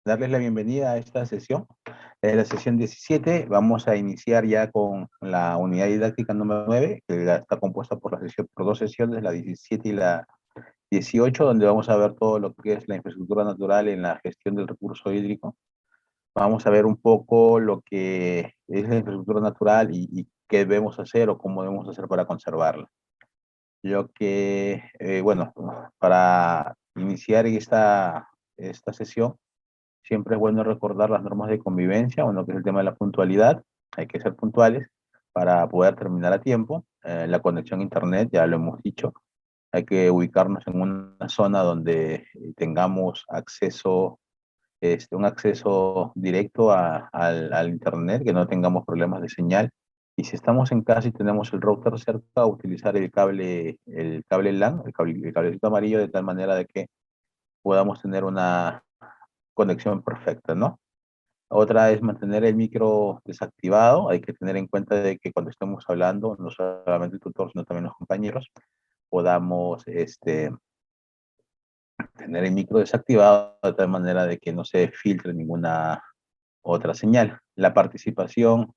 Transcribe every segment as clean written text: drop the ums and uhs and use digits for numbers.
darles la bienvenida a esta sesión. Es la sesión 17. Vamos a iniciar ya con la unidad didáctica número 9, que está compuesta por dos sesiones, la 17 y la 18, donde vamos a ver todo lo que es la infraestructura natural en la gestión del recurso hídrico. Vamos a ver un poco lo que es la infraestructura natural y qué debemos hacer o cómo debemos hacer para conservarla. Bueno, para iniciar esta sesión, siempre es bueno recordar las normas de convivencia, uno que es el tema de la puntualidad. Hay que ser puntuales para poder terminar a tiempo. La conexión a internet, ya lo hemos dicho, hay que ubicarnos en una zona donde tengamos acceso, un acceso directo al internet, que no tengamos problemas de señal. Y si estamos en casa y tenemos el router cerca, utilizar el cable LAN, el cablecito amarillo, de tal manera de que podamos tener una conexión perfecta, ¿no? Otra es mantener el micro desactivado. Hay que tener en cuenta de que cuando estemos hablando, no solamente el tutor, sino también los compañeros, podamos tener el micro desactivado de tal manera de que no se filtre ninguna otra señal. La participación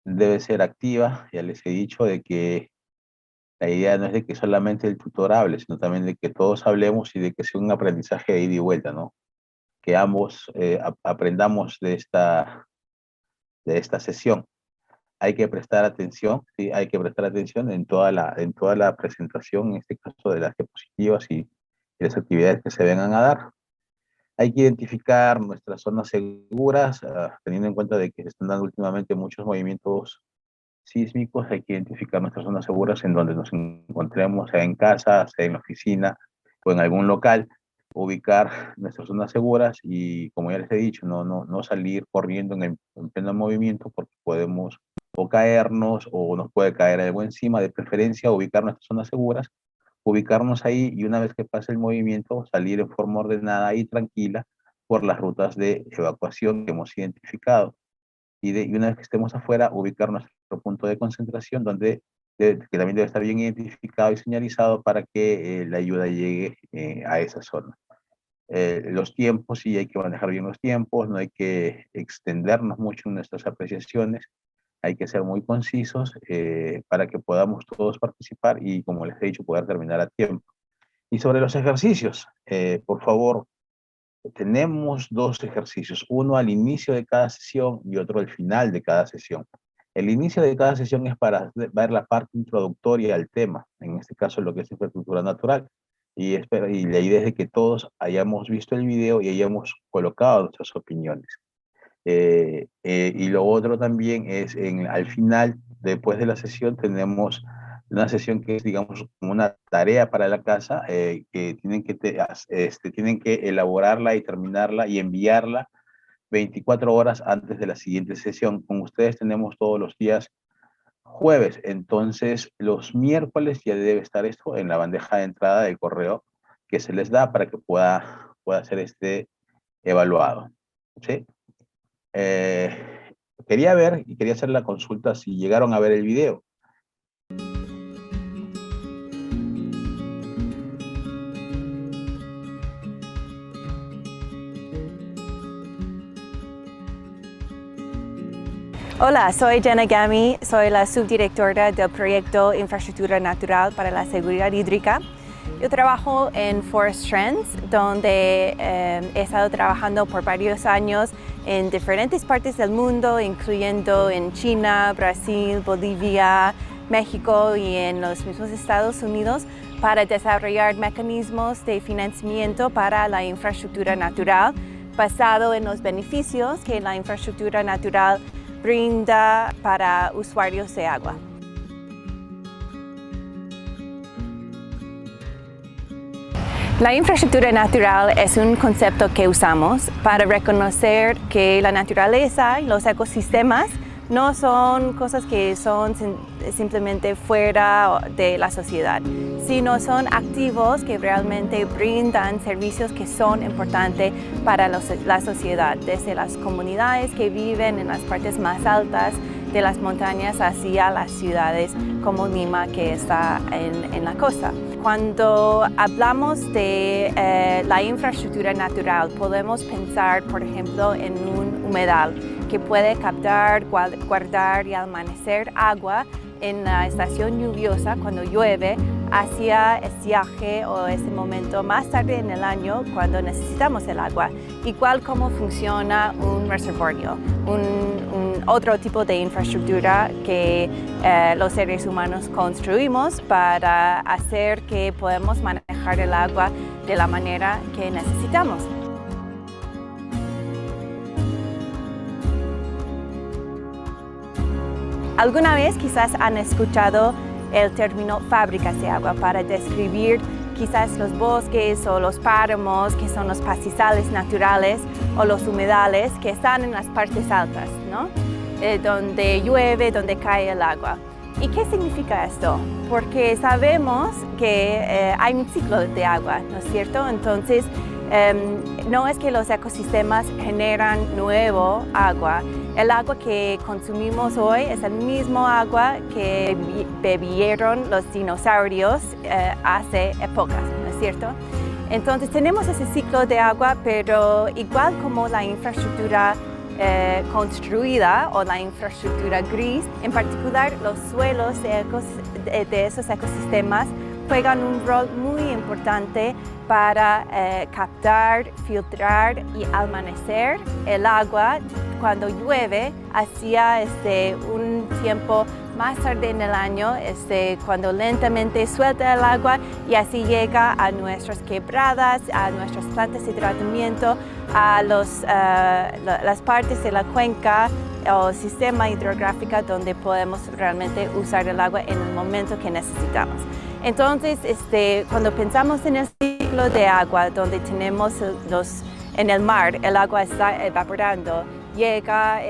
debe ser activa. Ya les he dicho de que la idea no es de que solamente el tutor hable, sino también de que todos hablemos y de que sea un aprendizaje de ida y vuelta, ¿no? Que ambos aprendamos de esta sesión. Hay que prestar atención, ¿sí? Hay que prestar atención en toda la presentación, en este caso de las diapositivas y las actividades que se vengan a dar. Hay que identificar nuestras zonas seguras, teniendo en cuenta de que se están dando últimamente muchos movimientos sísmicos. Hay que identificar nuestras zonas seguras en donde nos encontremos, sea en casa, sea en la oficina o en algún local. Ubicar nuestras zonas seguras y, como ya les he dicho, no salir corriendo en pleno movimiento, porque podemos o caernos o nos puede caer algo encima. De preferencia, ubicar nuestras zonas seguras, ubicarnos ahí y una vez que pase el movimiento, salir en forma ordenada y tranquila por las rutas de evacuación que hemos identificado. Y una vez que estemos afuera, ubicar nuestro punto de concentración, que también debe estar bien identificado y señalizado para que la ayuda llegue a esa zona. Los tiempos, sí hay que manejar bien los tiempos, no hay que extendernos mucho en nuestras apreciaciones, hay que ser muy concisos para que podamos todos participar y, como les he dicho, poder terminar a tiempo. Y sobre los ejercicios, por favor, tenemos dos ejercicios, uno al inicio de cada sesión y otro al final de cada sesión. El inicio de cada sesión es para ver la parte introductoria al tema, en este caso lo que es infraestructura natural. Y la idea es de que todos hayamos visto el video y hayamos colocado nuestras opiniones. Y lo otro también es, al final, después de la sesión, tenemos una sesión que es, digamos, como una tarea para la casa, que tienen que elaborarla y terminarla y enviarla 24 horas antes de la siguiente sesión. Con ustedes tenemos todos los días jueves, entonces los miércoles ya debe estar esto en la bandeja de entrada del correo que se les da para que pueda ser evaluado, ¿sí? Quería ver y quería hacer la consulta si llegaron a ver el video. Hola, soy Jenna Gami, soy la subdirectora del proyecto Infraestructura Natural para la Seguridad Hídrica. Yo trabajo en Forest Trends, donde he estado trabajando por varios años en diferentes partes del mundo, incluyendo en China, Brasil, Bolivia, México y en los mismos Estados Unidos, para desarrollar mecanismos de financiamiento para la infraestructura natural, basado en los beneficios que la infraestructura natural brinda para usuarios de agua. La infraestructura natural es un concepto que usamos para reconocer que la naturaleza y los ecosistemas no son cosas que son simplemente fuera de la sociedad, sino son activos que realmente brindan servicios que son importantes para la sociedad, desde las comunidades que viven en las partes más altas de las montañas hacia las ciudades como Lima, que está en la costa. Cuando hablamos de la infraestructura natural, podemos pensar, por ejemplo, en un humedal que puede captar, guardar y almacenar agua en la estación lluviosa cuando llueve hacia estiaje o ese momento más tarde en el año cuando necesitamos el agua. Igual como funciona un reservorio, otro tipo de infraestructura que los seres humanos construimos para hacer que podamos manejar el agua de la manera que necesitamos. ¿Alguna vez quizás han escuchado el término fábricas de agua para describir quizás los bosques o los páramos, que son los pastizales naturales, o los humedales que están en las partes altas, ¿no? Donde llueve, donde cae el agua? ¿Y qué significa esto? Porque sabemos que hay un ciclo de agua, ¿no es cierto? Entonces, no es que los ecosistemas generan nuevo agua. El agua que consumimos hoy es el mismo agua que bebieron los dinosaurios hace épocas, ¿no es cierto? Entonces tenemos ese ciclo de agua, pero igual como la infraestructura construida o la infraestructura gris, en particular los suelos de esos ecosistemas juegan un rol muy importante para captar, filtrar y almacenar el agua cuando llueve hacia un tiempo más tarde en el año, cuando lentamente suelta el agua y así llega a nuestras quebradas, a nuestras plantas de tratamiento, a las partes de la cuenca o sistema hidrográfico donde podemos realmente usar el agua en el momento que necesitamos. Entonces, cuando pensamos en el ciclo de agua, donde tenemos en el mar, el agua está evaporando, llega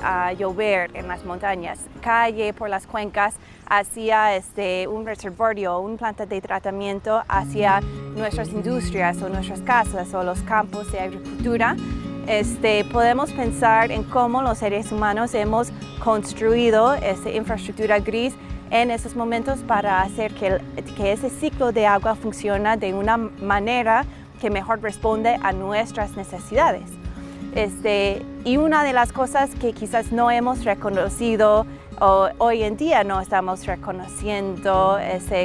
a llover en las montañas, cae por las cuencas hacia un reservorio, una planta de tratamiento hacia nuestras industrias o nuestras casas o los campos de agricultura, podemos pensar en cómo los seres humanos hemos construido esa infraestructura gris en esos momentos para hacer que ese ciclo de agua funcione de una manera que mejor responde a nuestras necesidades. Y una de las cosas que quizás no hemos reconocido o hoy en día no estamos reconociendo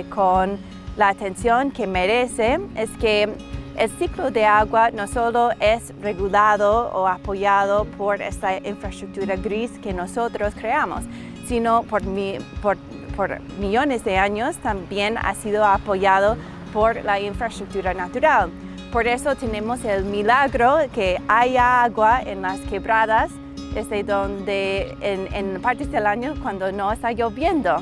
con la atención que merece es que el ciclo de agua no solo es regulado o apoyado por esta infraestructura gris que nosotros creamos, sino por millones de años también ha sido apoyado por la infraestructura natural. Por eso tenemos el milagro que haya agua en las quebradas, donde en partes del año cuando no está lloviendo.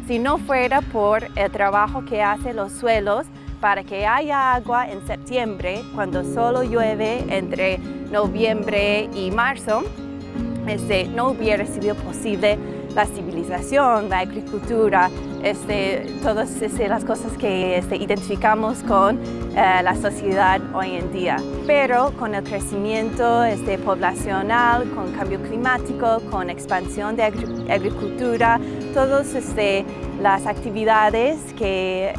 Si no fuera por el trabajo que hacen los suelos para que haya agua en septiembre, cuando solo llueve entre noviembre y marzo, no hubiera sido posible la civilización, la agricultura, todas las cosas que identificamos con la sociedad hoy en día. Pero con el crecimiento poblacional, con cambio climático, con expansión de agricultura, todas las actividades que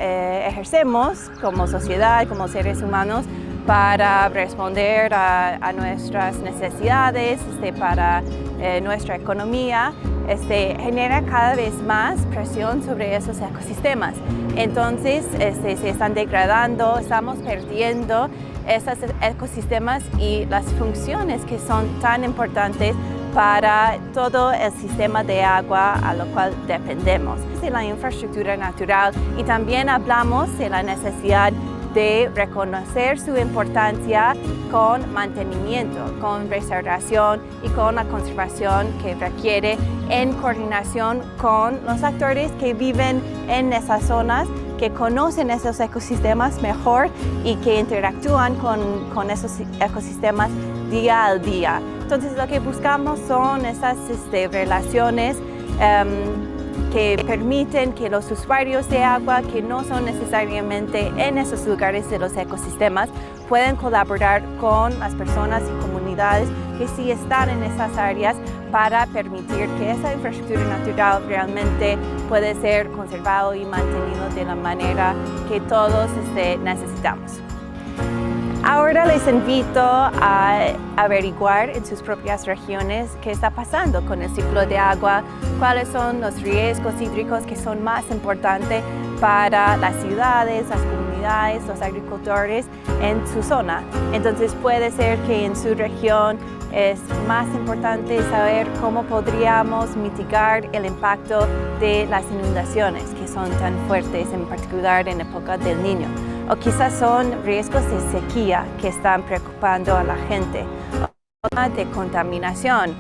ejercemos como sociedad, como seres humanos, para responder a nuestras necesidades, para nuestra economía, genera cada vez más presión sobre esos ecosistemas. Entonces se están degradando, estamos perdiendo esos ecosistemas y las funciones que son tan importantes para todo el sistema de agua a lo cual dependemos. De la infraestructura natural y también hablamos de la necesidad de reconocer su importancia con mantenimiento, con restauración y con la conservación que requiere en coordinación con los actores que viven en esas zonas, que conocen esos ecosistemas mejor y que interactúan con esos ecosistemas día al día. Entonces lo que buscamos son esas relaciones que permiten que los usuarios de agua que no son necesariamente en esos lugares de los ecosistemas puedan colaborar con las personas y comunidades que sí están en esas áreas para permitir que esa infraestructura natural realmente puede ser conservado y mantenido de la manera que todos necesitamos. Ahora les invito a averiguar en sus propias regiones qué está pasando con el ciclo de agua, cuáles son los riesgos hídricos que son más importantes para las ciudades, las comunidades, los agricultores en su zona. Entonces puede ser que en su región es más importante saber cómo podríamos mitigar el impacto de las inundaciones que son tan fuertes, en particular en época del Niño. O quizás son riesgos de sequía que están preocupando a la gente, o de contaminación.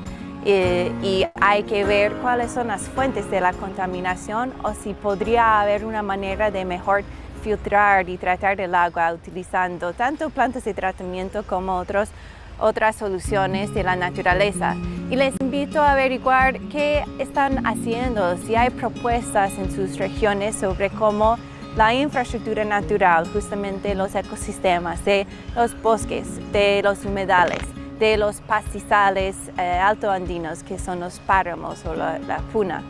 Y hay que ver cuáles son las fuentes de la contaminación o si podría haber una manera de mejor filtrar y tratar el agua utilizando tanto plantas de tratamiento como otras soluciones de la naturaleza. Y les invito a averiguar qué están haciendo, si hay propuestas en sus regiones sobre cómo la infraestructura natural, justamente los ecosistemas de los bosques, de los humedales, de los pastizales altoandinos, que son los páramos o la puna.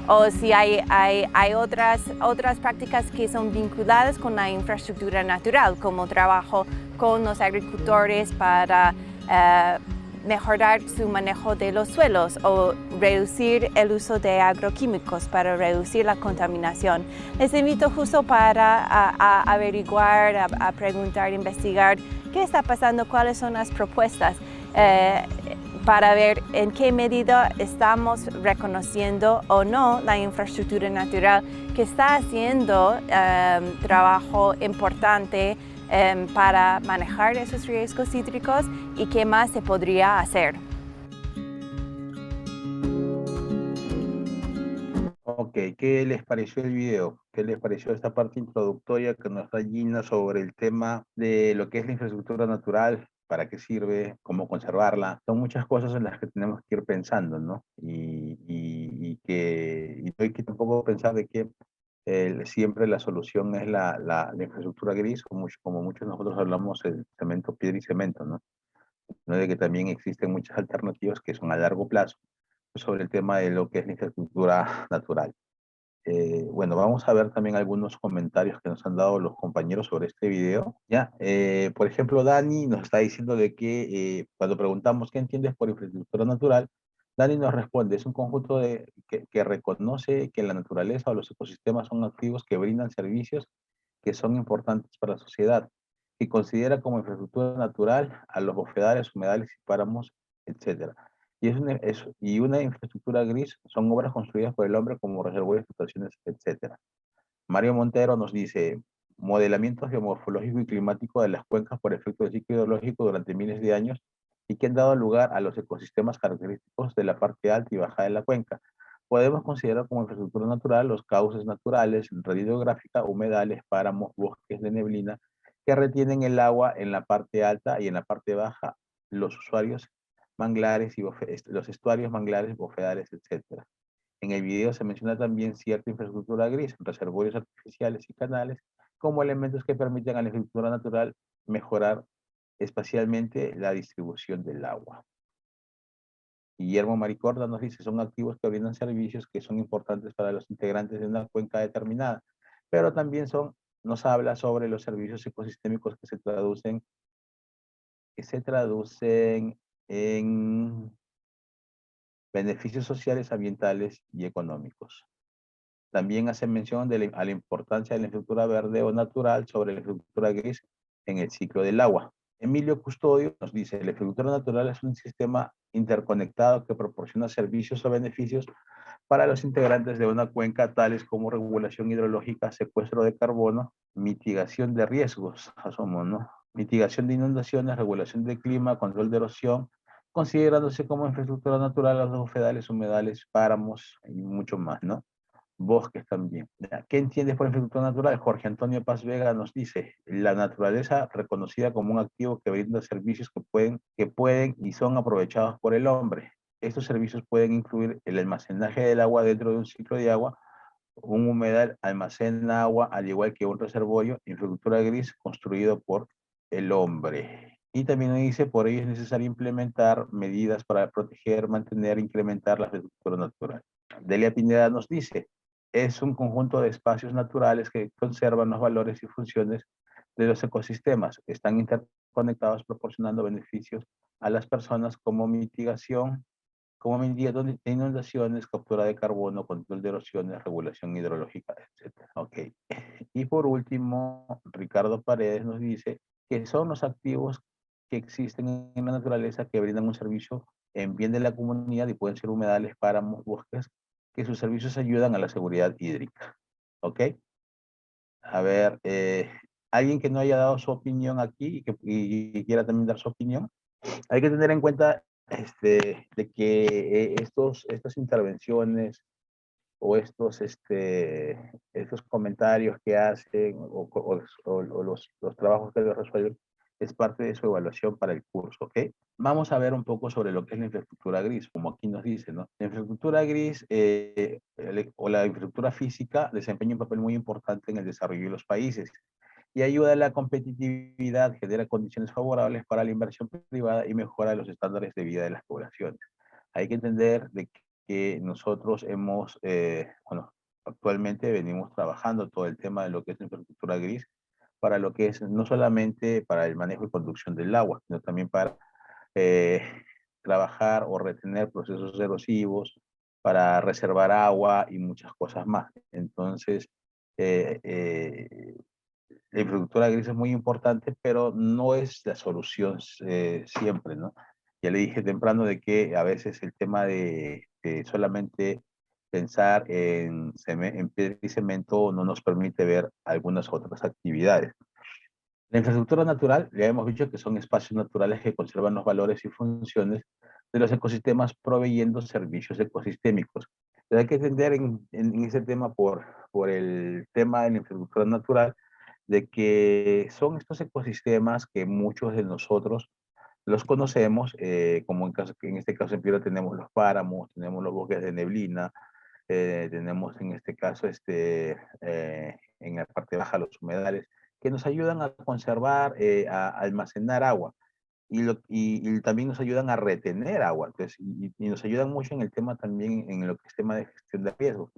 O si hay otras prácticas que son vinculadas con la infraestructura natural, como trabajo con los agricultores para mejorar su manejo de los suelos o reducir el uso de agroquímicos para reducir la contaminación. Les invito justo para averiguar, a preguntar, investigar qué está pasando, cuáles son las propuestas para ver en qué medida estamos reconociendo o no la infraestructura natural que está haciendo trabajo importante para manejar esos riesgos hídricos y qué más se podría hacer. Ok, ¿qué les pareció el video? ¿Qué les pareció esta parte introductoria que nos da Gina sobre el tema de lo que es la infraestructura natural? ¿Para qué sirve? ¿Cómo conservarla? Son muchas cosas en las que tenemos que ir pensando, ¿no? Y no hay que tampoco pensar de que siempre la solución es la infraestructura gris, como muchos de nosotros hablamos, el cemento, piedra y cemento, ¿no? No de que también existen muchas alternativas que son a largo plazo sobre el tema de lo que es la infraestructura natural. Bueno, vamos a ver también algunos comentarios que nos han dado los compañeros sobre este video. Ya, por ejemplo, Dani nos está diciendo de que cuando preguntamos qué entiendes por infraestructura natural, Dani nos responde, es un conjunto que reconoce que la naturaleza o los ecosistemas son activos que brindan servicios que son importantes para la sociedad, y considera como infraestructura natural a los bofedales, humedales y páramos, etcétera. Y una infraestructura gris son obras construidas por el hombre como reservorios, estaciones, etcétera. Mario Montero nos dice, modelamiento geomorfológico y climático de las cuencas por efecto de ciclo hidrológico durante miles de años y que han dado lugar a los ecosistemas característicos de la parte alta y baja de la cuenca. Podemos considerar como infraestructura natural los cauces naturales, red hidrográfica, humedales, páramos, bosques de neblina, que retienen el agua en la parte alta y en la parte baja, los usuarios manglares y los estuarios, manglares, bofedales, etc. En el video se menciona también cierta infraestructura gris, reservorios artificiales y canales, como elementos que permiten a la infraestructura natural mejorar espacialmente la distribución del agua. Guillermo Maricorda nos dice, son activos que brindan servicios que son importantes para los integrantes de una cuenca determinada, pero también nos habla sobre los servicios ecosistémicos que se traducen en beneficios sociales, ambientales y económicos. También hace mención a la importancia de la infraestructura verde o natural sobre la infraestructura gris en el ciclo del agua. Emilio Custodio nos dice, la infraestructura natural es un sistema interconectado que proporciona servicios o beneficios para los integrantes de una cuenca, tales como regulación hidrológica, secuestro de carbono, mitigación de riesgos, ¿no? Mitigación de inundaciones, regulación del clima, control de erosión, considerándose como infraestructura natural los bofedales, humedales, páramos y mucho más, ¿no? Bosques también. ¿Qué entiendes por infraestructura natural? Jorge Antonio Paz Vega nos dice, la naturaleza reconocida como un activo que brinda servicios que pueden y son aprovechados por el hombre. Estos servicios pueden incluir el almacenaje del agua dentro de un ciclo de agua, un humedal almacena agua al igual que un reservorio, infraestructura gris construido por el hombre. Y también nos dice, por ello es necesario implementar medidas para proteger, mantener e incrementar la infraestructura natural. Delia Pineda nos dice, es un conjunto de espacios naturales que conservan los valores y funciones de los ecosistemas. Están interconectados proporcionando beneficios a las personas como mitigación, como medida de inundaciones, captura de carbono, control de erosiones, regulación hidrológica, etc. Ok. Y por último, Ricardo Paredes nos dice que son los activos que existen en la naturaleza que brindan un servicio en bien de la comunidad y pueden ser humedales, páramos, bosques, que sus servicios ayudan a la seguridad hídrica. ¿Ok? A ver, alguien que no haya dado su opinión aquí y quiera también dar su opinión, hay que tener en cuenta de que estas intervenciones o estos comentarios que hacen o los trabajos que ellos resuelven es parte de su evaluación para el curso, ¿ok? Vamos a ver un poco sobre lo que es la infraestructura gris, como aquí nos dice, ¿no? La infraestructura gris o la infraestructura física desempeña un papel muy importante en el desarrollo de los países y ayuda a la competitividad, genera condiciones favorables para la inversión privada y mejora los estándares de vida de las poblaciones. Hay que entender de que nosotros bueno, actualmente venimos trabajando todo el tema de lo que es infraestructura gris para lo que es no solamente para el manejo y conducción del agua, sino también para eh, trabajar o retener procesos erosivos, para reservar agua y muchas cosas más. Entonces, eh, eh, la infraestructura gris es muy importante, pero no es la solución siempre, ¿no? Ya le dije temprano de que a veces el tema de solamente pensar en piedra y cemento no nos permite ver algunas otras actividades. La infraestructura natural, ya hemos dicho que son espacios naturales que conservan los valores y funciones de los ecosistemas proveyendo servicios ecosistémicos. Pero hay que entender en ese tema por el tema de la infraestructura natural, de que son estos ecosistemas que muchos de nosotros los conocemos, como en este caso en Piura tenemos los páramos, tenemos los bosques de neblina, tenemos en este caso en la parte baja los humedales, que nos ayudan a conservar, a almacenar agua y también nos ayudan a retener agua. Entonces, y nos ayudan mucho en el tema también, en lo que es tema de gestión de riesgos.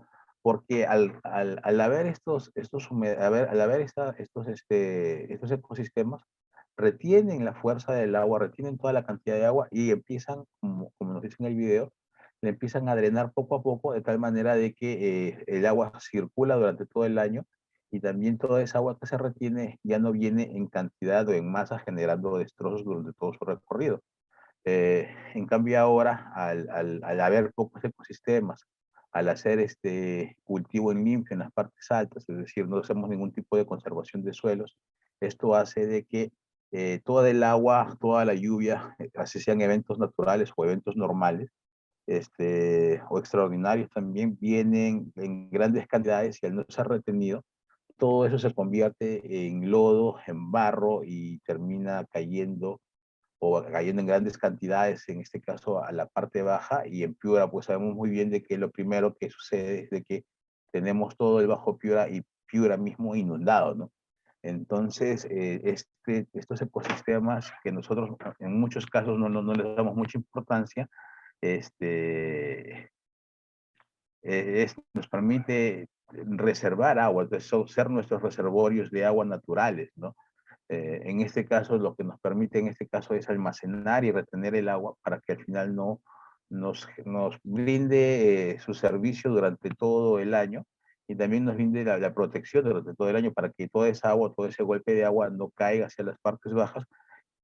Porque al haber al haber estos ecosistemas, retienen la fuerza del agua, retienen toda la cantidad de agua y empiezan, como nos dice en el video, le empiezan a drenar poco a poco de tal manera de que el agua circula durante todo el año y también toda esa agua que se retiene ya no viene en cantidad o en masa generando destrozos durante todo su recorrido. En cambio ahora, al haber pocos ecosistemas, al hacer este cultivo en limpio en las partes altas, es decir, no hacemos ningún tipo de conservación de suelos, esto hace de que toda el agua, toda la lluvia, así sean eventos naturales o eventos normales, o extraordinarios también, vienen en grandes cantidades y al no ser retenido, todo eso se convierte en lodo, en barro y termina cayendo o cayendo en grandes cantidades, en este caso a la parte baja, y en Piura pues sabemos muy bien de que lo primero que sucede es de que tenemos todo el Bajo Piura y Piura mismo inundado, ¿no? Entonces, estos ecosistemas que nosotros en muchos casos no les damos mucha importancia, este, nos permite reservar agua, entonces, ser nuestros reservorios de agua naturales, ¿no? En este caso, lo que nos permite en este caso es almacenar y retener el agua para que al final no nos brinde su servicio durante todo el año y también nos brinde la protección durante todo el año para que toda esa agua, todo ese golpe de agua no caiga hacia las partes bajas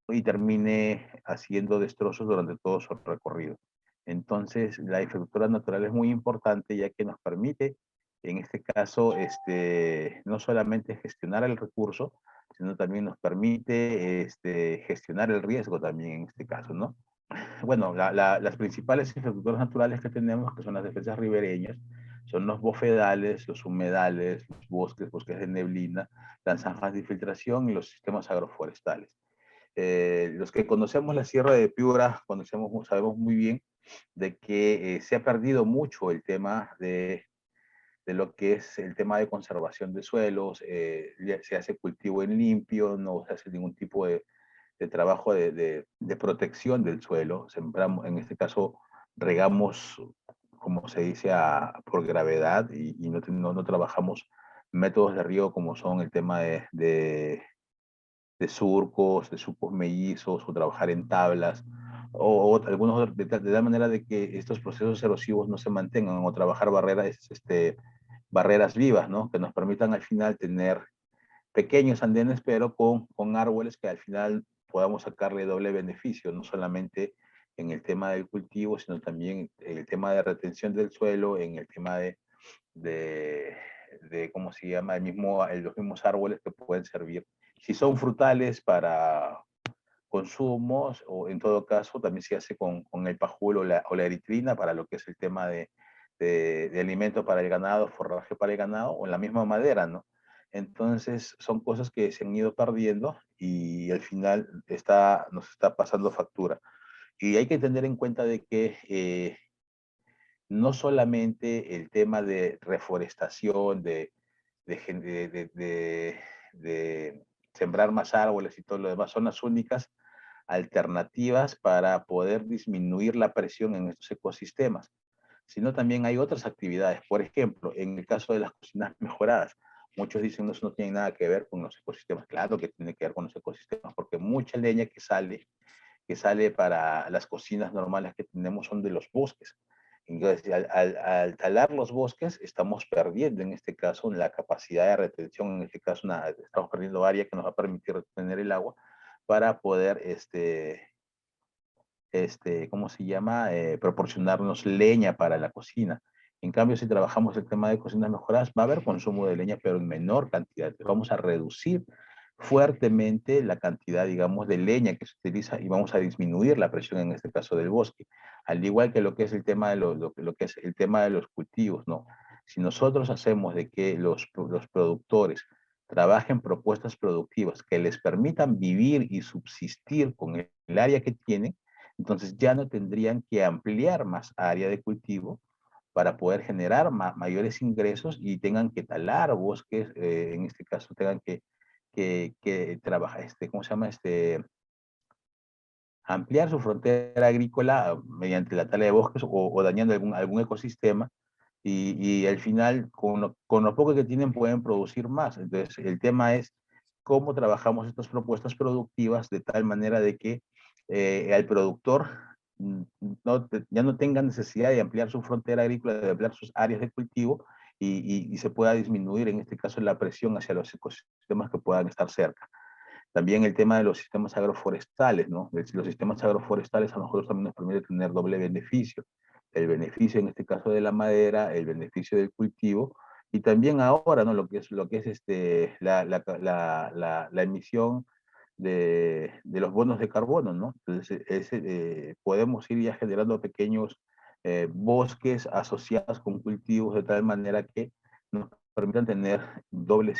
y termine haciendo destrozos durante todo su recorrido. Entonces, la infraestructura natural es muy importante ya que nos permite, en este caso, no solamente gestionar el recurso, sino también nos permite gestionar el riesgo también en este caso, ¿no? Bueno, las principales infraestructuras naturales que tenemos, que son las defensas ribereñas, son los bofedales, los humedales, los bosques, bosques de neblina, las zanjas de infiltración y los sistemas agroforestales. Los que conocemos la Sierra de Piura, sabemos muy bien de que se ha perdido mucho el tema de lo que es el tema de conservación de suelos, se hace cultivo en limpio, no se hace ningún tipo de trabajo de protección del suelo. Sembramos, en este caso, regamos, como se dice, por gravedad y no trabajamos métodos de riego como son el tema de surcos mellizos o trabajar en tablas o algunos otros, de tal manera de que estos procesos erosivos no se mantengan o trabajar barreras vivas, ¿no? Que nos permitan al final tener pequeños andenes, pero con árboles que al final podamos sacarle doble beneficio, no solamente en el tema del cultivo, sino también en el tema de retención del suelo, en el tema de, ¿cómo se llama? Los mismos árboles que pueden servir. Si son frutales para consumos, o en todo caso también se hace con el pajuelo o la eritrina para lo que es el tema de alimento para el ganado, forraje para el ganado, o la misma madera, ¿no? Entonces son cosas que se han ido perdiendo y al final nos está pasando factura. Y hay que tener en cuenta de que no solamente el tema de reforestación, de sembrar más árboles y todo lo demás son las únicas alternativas para poder disminuir la presión en estos ecosistemas, sino también hay otras actividades. Por ejemplo, en el caso de las cocinas mejoradas, muchos dicen que eso no tiene nada que ver con los ecosistemas. Claro que tiene que ver con los ecosistemas, porque mucha leña que sale para las cocinas normales que tenemos son de los bosques. Entonces, al talar los bosques, estamos perdiendo, en este caso, la capacidad de retención, en este caso, estamos perdiendo área que nos va a permitir retener el agua para poder, ¿cómo se llama? Proporcionarnos leña para la cocina. En cambio, si trabajamos el tema de cocinas mejoradas, va a haber consumo de leña, pero en menor cantidad. Vamos a reducir fuertemente la cantidad, digamos, de leña que se utiliza y vamos a disminuir la presión, en este caso, del bosque. Al igual que lo que es el tema de lo que es el tema de los cultivos, ¿no? Si nosotros hacemos de que los productores trabajen propuestas productivas que les permitan vivir y subsistir con el área que tienen, entonces ya no tendrían que ampliar más área de cultivo para poder generar mayores ingresos y tengan que talar bosques, en este caso tengan que trabajar, ¿cómo se llama? Ampliar su frontera agrícola mediante la tala de bosques o dañando algún ecosistema y al final con lo poco que tienen pueden producir más. Entonces el tema es cómo trabajamos estas propuestas productivas de tal manera de que el productor ya no tenga necesidad de ampliar su frontera agrícola, de ampliar sus áreas de cultivo y se pueda disminuir en este caso la presión hacia los ecosistemas que puedan estar cerca. También el tema de los sistemas agroforestales, ¿no? Los sistemas agroforestales a nosotros también nos permite tener doble beneficio. El beneficio en este caso de la madera, el beneficio del cultivo, y también ahora, ¿no? Lo que es la emisión de los bonos de carbono, ¿no? Entonces, podemos ir ya generando pequeños bosques asociados con cultivos de tal manera que nos permitan tener un doble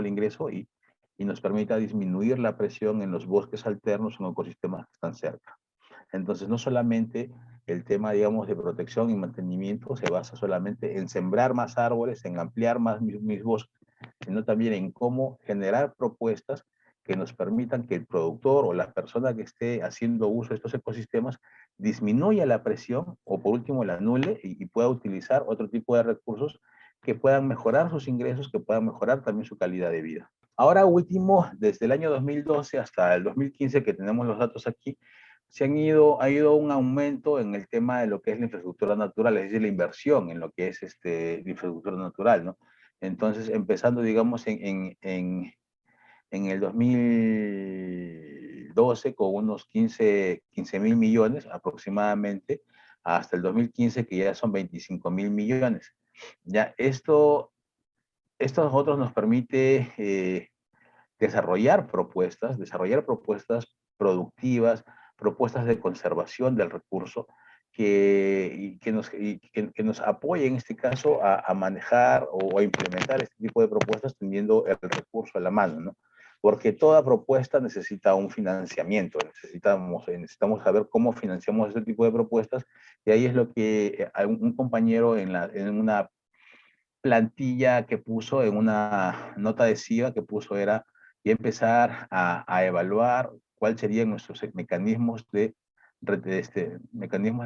ingreso y nos permita disminuir la presión en los bosques alternos en ecosistemas que están cerca. Entonces, no solamente el tema, digamos, de protección y mantenimiento se basa solamente en sembrar más árboles, en ampliar más mis bosques, sino también en cómo generar propuestas que nos permitan que el productor o la persona que esté haciendo uso de estos ecosistemas disminuya la presión o por último la anule y pueda utilizar otro tipo de recursos que puedan mejorar sus ingresos, que puedan mejorar también su calidad de vida. Ahora último, desde el año 2012 hasta el 2015, que tenemos los datos aquí, ha ido un aumento en el tema de lo que es la infraestructura natural, es decir, la inversión en lo que es la infraestructura natural, ¿no? Entonces, empezando, digamos, en el 2012 con unos 15.000 millones aproximadamente, hasta el 2015 que ya son 25.000 millones. Ya, esto a nosotros nos permite desarrollar propuestas productivas, propuestas de conservación del recurso que nos apoye en este caso a manejar o a implementar este tipo de propuestas teniendo el recurso a la mano, ¿no? Porque toda propuesta necesita un financiamiento, necesitamos saber cómo financiamos este tipo de propuestas y ahí es lo que un compañero en una plantilla que puso, en una nota adhesiva que puso era y empezar a evaluar cuáles serían nuestros mecanismos de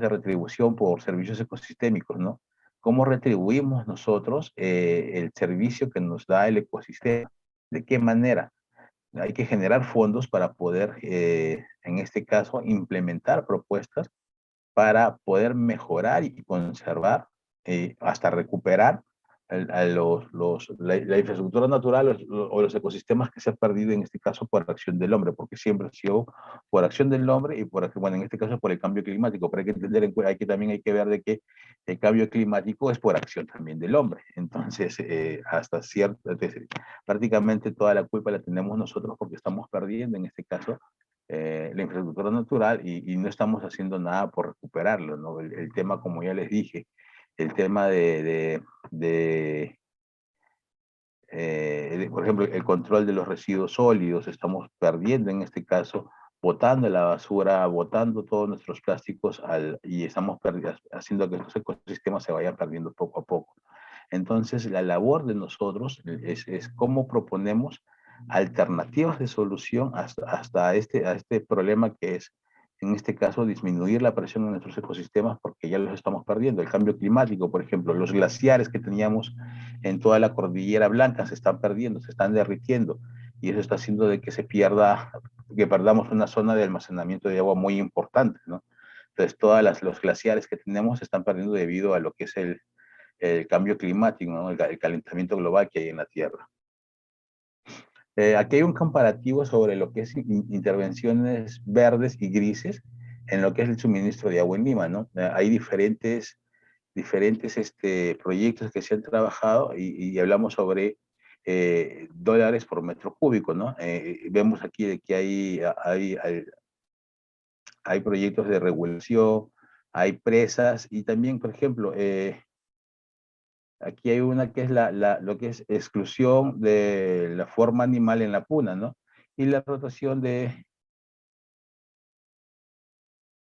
retribución por servicios ecosistémicos, ¿no? ¿Cómo retribuimos nosotros el servicio que nos da el ecosistema? ¿De qué manera? Hay que generar fondos para poder, en este caso, implementar propuestas para poder mejorar y conservar, hasta recuperar la infraestructura natural o los ecosistemas que se han perdido en este caso por acción del hombre, porque siempre ha sido por acción del hombre y bueno, en este caso por el cambio climático, pero hay que entender, también hay que ver de que el cambio climático es por acción también del hombre. Entonces, hasta cierto, prácticamente toda la culpa la tenemos nosotros porque estamos perdiendo en este caso la infraestructura natural y no estamos haciendo nada por recuperarlo, ¿no? El tema, como ya les dije, el tema por ejemplo, el control de los residuos sólidos, estamos perdiendo en este caso, botando la basura, botando todos nuestros plásticos y estamos haciendo que estos ecosistemas se vayan perdiendo poco a poco. Entonces, la labor de nosotros es cómo proponemos alternativas de solución hasta a este problema que es, en este caso, disminuir la presión en nuestros ecosistemas porque ya los estamos perdiendo. El cambio climático, por ejemplo, los glaciares que teníamos en toda la cordillera blanca se están perdiendo, se están derritiendo y eso está haciendo de que que perdamos una zona de almacenamiento de agua muy importante, ¿no? Entonces, los glaciares que tenemos se están perdiendo debido a lo que es el cambio climático, ¿no? El calentamiento global que hay en la Tierra. Aquí hay un comparativo sobre lo que es intervenciones verdes y grises en lo que es el suministro de agua en Lima, ¿no? Hay diferentes proyectos que se han trabajado y hablamos sobre dólares por metro cúbico, ¿no? Vemos aquí de que hay proyectos de regulación, hay presas y también, por ejemplo, aquí hay una que es lo que es exclusión de la forma animal en la puna, ¿no? Y la rotación de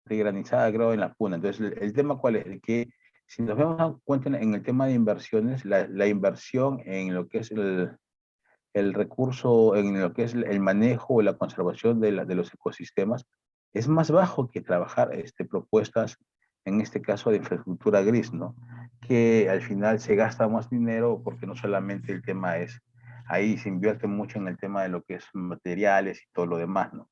granizada, creo, en la puna. Entonces, el tema cuál es, de que si nos vemos a cuenta en el tema de inversiones, la inversión en lo que es el recurso, en lo que es el manejo o la conservación de los ecosistemas, es más bajo que trabajar propuestas, en este caso de infraestructura gris, ¿no? Que al final se gasta más dinero porque no solamente el tema es, ahí se invierte mucho en el tema de lo que es materiales y todo lo demás, ¿no?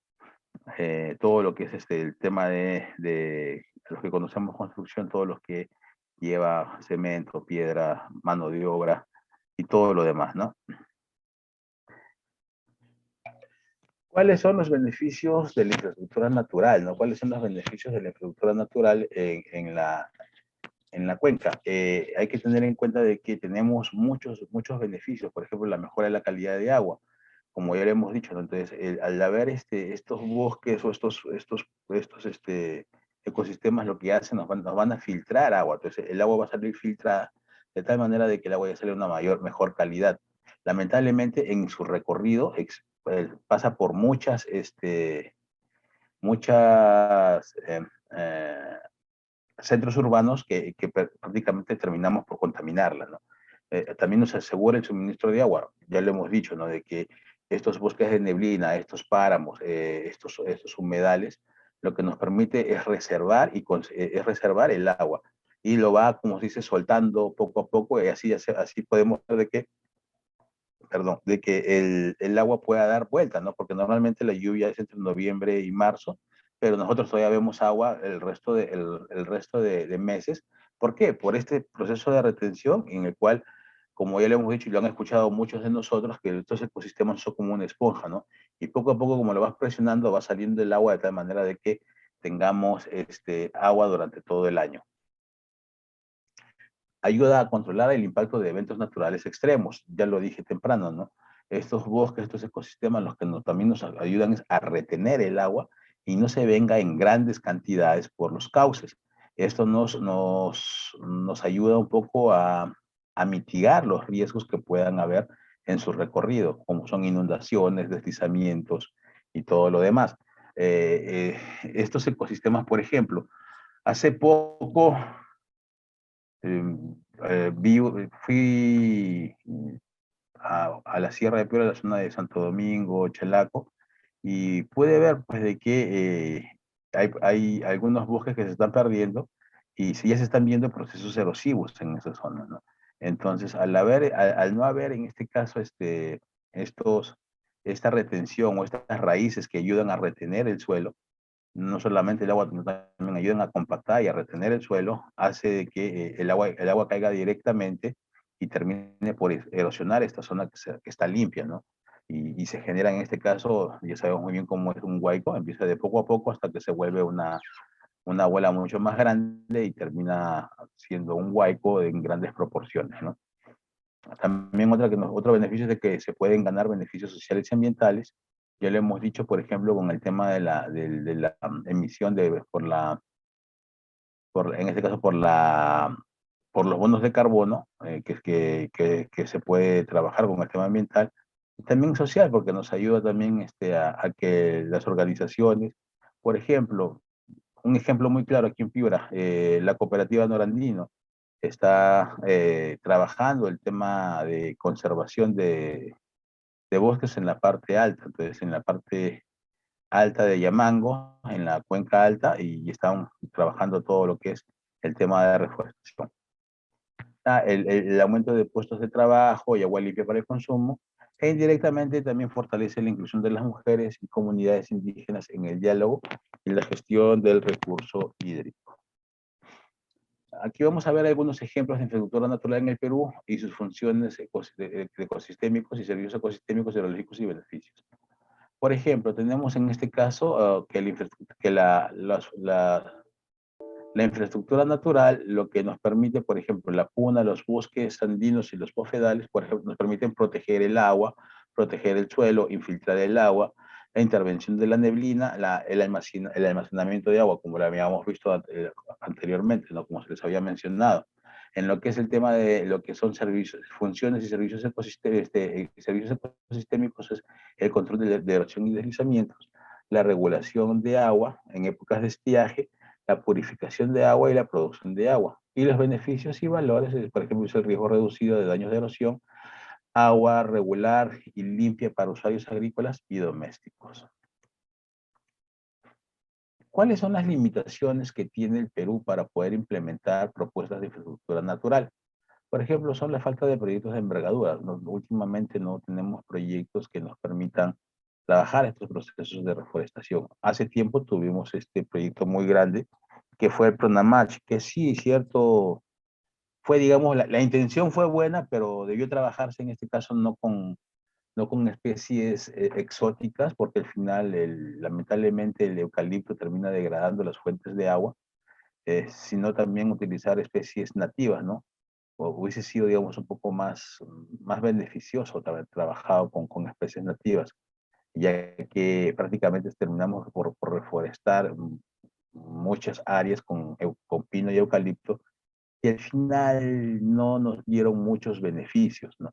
Todo lo que es el tema de los que conocemos construcción, todo lo que lleva cemento, piedra, mano de obra y todo lo demás, ¿no? ¿Cuáles son los beneficios de la infraestructura natural, ¿no? ¿Cuáles son los beneficios de la infraestructura natural en la cuenca? Hay que tener en cuenta de que tenemos muchos beneficios, por ejemplo, la mejora de la calidad de agua, como ya le hemos dicho, ¿no? Entonces, al haber estos bosques o estos ecosistemas, lo que hacen, nos van a filtrar agua, entonces el agua va a salir filtrada de tal manera de que el agua ya sale de una mejor calidad. Lamentablemente, en su recorrido, pasa por muchas centros urbanos que prácticamente terminamos por contaminarla, ¿no? También nos asegura el suministro de agua, ya lo hemos dicho, ¿no? De que estos bosques de neblina, estos páramos, estos humedales, lo que nos permite es es reservar el agua y lo va, como se dice, soltando poco a poco y así podemos ver de que el agua pueda dar vuelta, ¿no? Porque normalmente la lluvia es entre noviembre y marzo, pero nosotros todavía vemos agua el resto de meses. ¿Por qué? Por este proceso de retención en el cual, como ya lo hemos dicho y lo han escuchado muchos de nosotros, que estos ecosistemas son como una esponja, ¿no? Y poco a poco, como lo vas presionando, va saliendo el agua de tal manera de que tengamos agua durante todo el año. Ayuda a controlar el impacto de eventos naturales extremos, ya lo dije temprano, ¿no? Estos bosques, estos ecosistemas, los que también nos ayudan es a retener el agua y no se venga en grandes cantidades por los cauces. Esto nos ayuda un poco a mitigar los riesgos que puedan haber en su recorrido, como son inundaciones, deslizamientos y todo lo demás. Estos ecosistemas, por ejemplo, hace poco fui a la Sierra de Piura, a la zona de Santo Domingo, Chalaco, Y puede ver pues de que hay algunos bosques que se están perdiendo y si ya se están viendo procesos erosivos en esa zona, ¿no? Entonces, al no haber en este caso esta retención o estas raíces que ayudan a retener el suelo, no solamente el agua, sino también ayudan a compactar y a retener el suelo, hace de que el agua caiga directamente y termine por erosionar esta zona que está limpia, ¿no? Y se genera en este caso, ya sabemos muy bien cómo es un huaico, empieza de poco a poco hasta que se vuelve una bola mucho más grande y termina siendo un huaico en grandes proporciones, ¿no? También otro beneficio es de que se pueden ganar beneficios sociales y ambientales. Ya lo hemos dicho, por ejemplo, con el tema de la emisión en este caso por los bonos de carbono, que se puede trabajar con el tema ambiental. Y también social, porque nos ayuda también a que las organizaciones, por ejemplo, un ejemplo muy claro aquí en Piura, la cooperativa Norandino está trabajando el tema de conservación de bosques en la parte alta, entonces en la parte alta de Yamango, en la cuenca alta, y están trabajando todo lo que es el tema de reforestación. El aumento de puestos de trabajo y agua limpia para el consumo, e indirectamente también fortalece la inclusión de las mujeres y comunidades indígenas en el diálogo y la gestión del recurso hídrico. Aquí vamos a ver algunos ejemplos de infraestructura natural en el Perú y sus funciones ecosistémicos y servicios ecosistémicos, hidrológicos y beneficios. Por ejemplo, tenemos en este caso que la infraestructura natural, lo que nos permite, por ejemplo, la puna, los bosques andinos y los bofedales, por ejemplo, nos permiten proteger el agua, proteger el suelo, infiltrar el agua, la intervención de la neblina, el almacenamiento de agua, como lo habíamos visto anteriormente, ¿no? Como se les había mencionado. En lo que es el tema de lo que son servicios, funciones y servicios ecosistémicos, es el control de erosión y deslizamientos, la regulación de agua en épocas de estiaje, la purificación de agua y la producción de agua. Y los beneficios y valores, por ejemplo, es el riesgo reducido de daños de erosión, agua regular y limpia para usuarios agrícolas y domésticos. ¿Cuáles son las limitaciones que tiene el Perú para poder implementar propuestas de infraestructura natural? Por ejemplo, son la falta de proyectos de envergadura. Últimamente no tenemos proyectos que nos permitan trabajar estos procesos de reforestación. Hace tiempo tuvimos este proyecto muy grande que fue el Pronamach, que sí, cierto, fue, digamos, la intención fue buena, pero debió trabajarse en este caso no con especies exóticas, porque al final, lamentablemente, el eucalipto termina degradando las fuentes de agua, sino también utilizar especies nativas, ¿no? Hubiese sido, digamos, un poco más beneficioso haber trabajado con especies nativas, ya que prácticamente terminamos por reforestar muchas áreas con pino y eucalipto, y al final no nos dieron muchos beneficios, ¿no?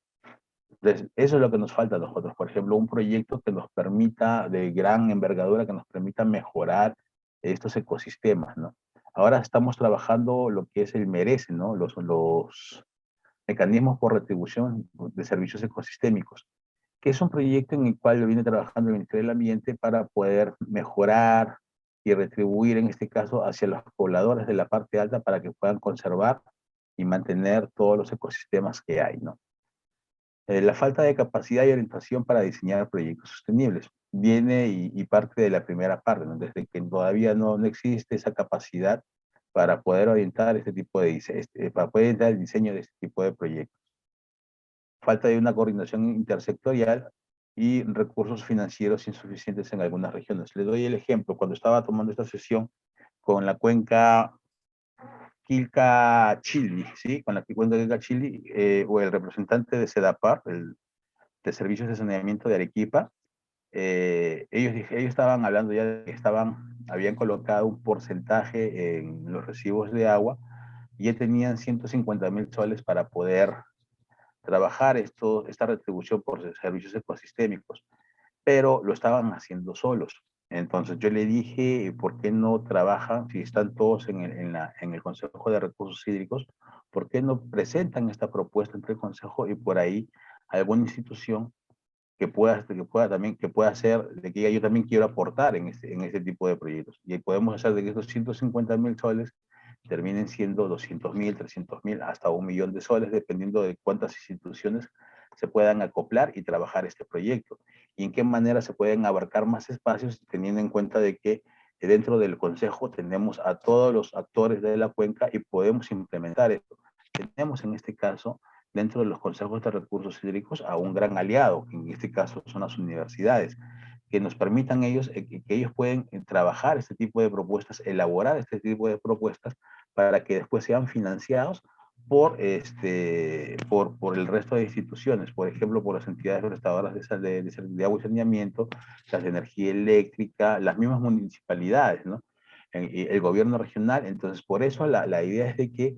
Entonces, eso es lo que nos falta a nosotros. Por ejemplo, un proyecto que nos permita, de gran envergadura, que nos permita mejorar estos ecosistemas, ¿no? Ahora estamos trabajando lo que es el MERECE, ¿no? Los mecanismos por retribución de servicios ecosistémicos, que es un proyecto en el cual viene trabajando el Ministerio del Ambiente para poder mejorar y retribuir, en este caso, hacia los pobladores de la parte alta para que puedan conservar y mantener todos los ecosistemas que hay, ¿no? La falta de capacidad y orientación para diseñar proyectos sostenibles viene y parte de la primera parte, ¿no? Desde que todavía no existe esa capacidad para poder orientar para poder orientar el diseño de este tipo de proyectos. Falta de una coordinación intersectorial y recursos financieros insuficientes en algunas regiones. Le doy el ejemplo, cuando estaba tomando esta sesión con la cuenca Quilca-Chili, ¿sí? Con la cuenca Quilca-Chili, o el representante de SEDAPAR, de Servicios de Saneamiento de Arequipa, ellos estaban hablando ya de que habían colocado un porcentaje en los recibos de agua y ya tenían 150.000 soles para poder trabajar esta retribución por servicios ecosistémicos, pero lo estaban haciendo solos. Entonces yo le dije, ¿por qué no trabajan, si están todos en el Consejo de Recursos Hídricos, por qué no presentan esta propuesta entre el Consejo y por ahí alguna institución que pueda hacer, de que yo también quiero aportar en este tipo de proyectos. Y podemos hacer de que esos 150.000 soles terminen siendo 200.000, 300.000, hasta 1.000.000 de soles, dependiendo de cuántas instituciones se puedan acoplar y trabajar este proyecto. Y en qué manera se pueden abarcar más espacios, teniendo en cuenta de que dentro del Consejo tenemos a todos los actores de la cuenca y podemos implementar esto. Tenemos en este caso, dentro de los consejos de recursos hídricos, a un gran aliado, que en este caso son las universidades, que nos permitan ellos, que ellos pueden trabajar este tipo de propuestas, elaborar este tipo de propuestas, para que después sean financiados por el resto de instituciones, por ejemplo, por las entidades prestadoras de agua y saneamiento, las de energía eléctrica, las mismas municipalidades, ¿no? El gobierno regional. Entonces, por eso la idea es de que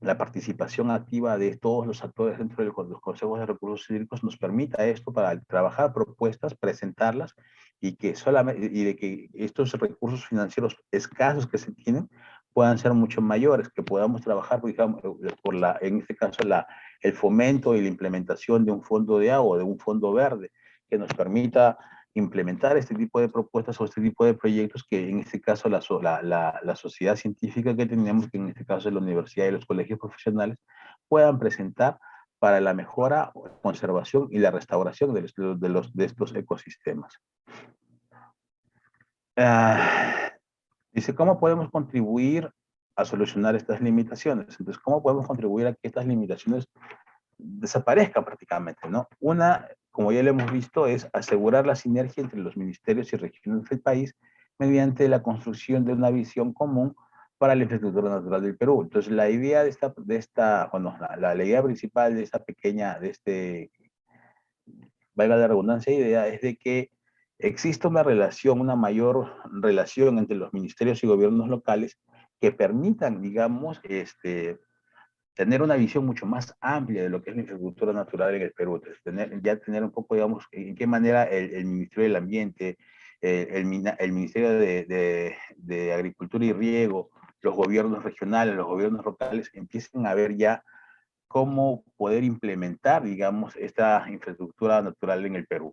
la participación activa de todos los actores dentro de los consejos de recursos hídricos nos permita esto para trabajar propuestas, presentarlas, y de que estos recursos financieros escasos que se tienen puedan ser mucho mayores, que podamos trabajar, digamos, en este caso, el fomento y la implementación de un fondo de agua, de un fondo verde, que nos permita implementar este tipo de propuestas o este tipo de proyectos, que en este caso la sociedad científica que tenemos, que en este caso es la universidad y los colegios profesionales, puedan presentar para la mejora, conservación y la restauración de estos ecosistemas. Dice, ¿cómo podemos contribuir a solucionar estas limitaciones? Entonces, ¿cómo podemos contribuir a que estas limitaciones desaparezcan prácticamente, ¿no? Una, como ya lo hemos visto, es asegurar la sinergia entre los ministerios y regiones del país mediante la construcción de una visión común para la infraestructura natural del Perú. Entonces, la idea la idea principal de esta pequeña, valga la redundancia, idea es de que exista una mayor relación entre los ministerios y gobiernos locales, que permitan, digamos, tener una visión mucho más amplia de lo que es la infraestructura natural en el Perú. Entonces, tener un poco, digamos, en qué manera el Ministerio del Ambiente, el Ministerio de Agricultura y Riego, los gobiernos regionales, los gobiernos locales, empiecen a ver ya cómo poder implementar, digamos, esta infraestructura natural en el Perú.